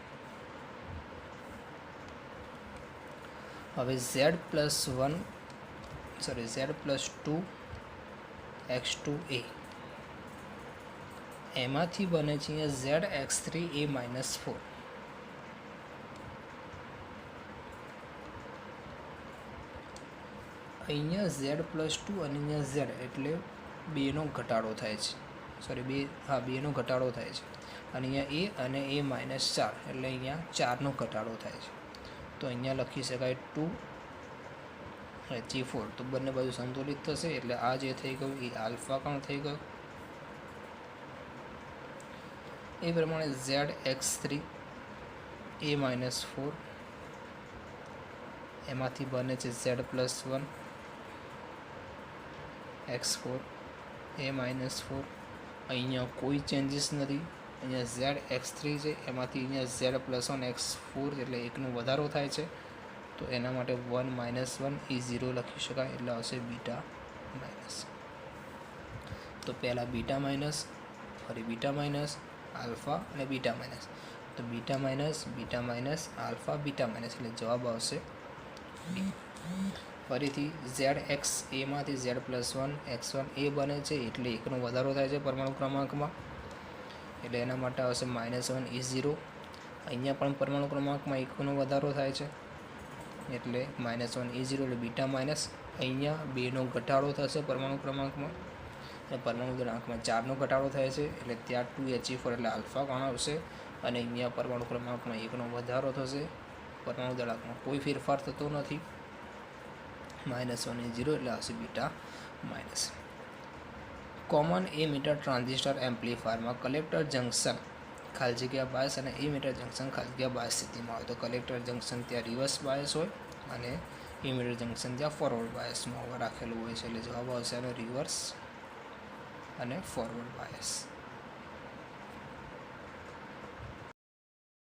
હવે Z+2 X2A એમાંથી બને છે અહીંયા ZX3A-4. અહીંયા Z+2 અને અહીંયા Z એટલે બેનો ઘટાડો થાય છે, બેનો ઘટાડો થાય છે, અને અહીંયા A અને A-4 એટલે અહીંયા 4નો ઘટાડો થાય છે, તો અહીંયા લખી શકાય 2He4. તો બંને બાજુ સંતુલિત થશે એટલે આ જે થઈ ગયું એ આલ્ફા કણ થઈ ગયું. એ પ્રમાણે ZX3A-4 એમાંથી બને છે Z+1 X4 A-4. અહીંયા કોઈ ચેન્જીસ નથી. અહીંયા ZX3 છે એમાંથી અહીંયા Z+1 X4 એટલે એકનો વધારો થાય છે, તો એના માટે 1 - 1 = 0 લખી શકાય એટલે આવશે બીટા માઇનસ. તો પહેલાં બીટા માઇનસ, ફરી બીટા માઇનસ, આલ્ફા અને બીટા માઇનસ, તો beta minus alpha beta minus એટલે જવાબ આવશે ડી. ફરીથી ZXAમાંથી Z+1 X1 એ બને છે એટલે એકનો વધારો થાય છે પરમાણુ ક્રમાંકમાં એટલે એના માટે આવશે -1 = 0. અહીંયા પણ પરમાણુ ક્રમાંકમાં એકનો વધારો થાય છે એટલે -1 = 0 એટલે બીટા માઇનસ. અહીંયા 2નો ઘટાડો થશે પરમાણુ ક્રમાંકમાં અને પરમાણુ દળાંકમાં 4નો ઘટાડો થાય છે એટલે ત્યાં 2He4 એટલે આલ્ફા કણ આવશે, અને અહીંયા પરમાણુ ક્રમાંકમાં એકનો વધારો થશે, પરમાણુ દળાંકમાં કોઈ ફેરફાર થતો નથી, -1 = 0 એટલે આવશે beta minus. Common emitter transistor એમ્પ્લીફાયરમાં કલેક્ટર જંકશન ખાલી જગ્યા બાયસ અને એમીટર જંકશન ખાલી જગ્યા બાયસ સ્થિતિમાં હોય, તો કલેક્ટર જંકશન ત્યાં રિવર્સ બાયસ હોય અને એમીટર જંકશન ત્યાં ફોરવર્ડ બાયસમાં રાખેલું હોય છે એટલે જવાબ આવશે એનો રિવર્સ અને ફોરવર્ડ બાયસ.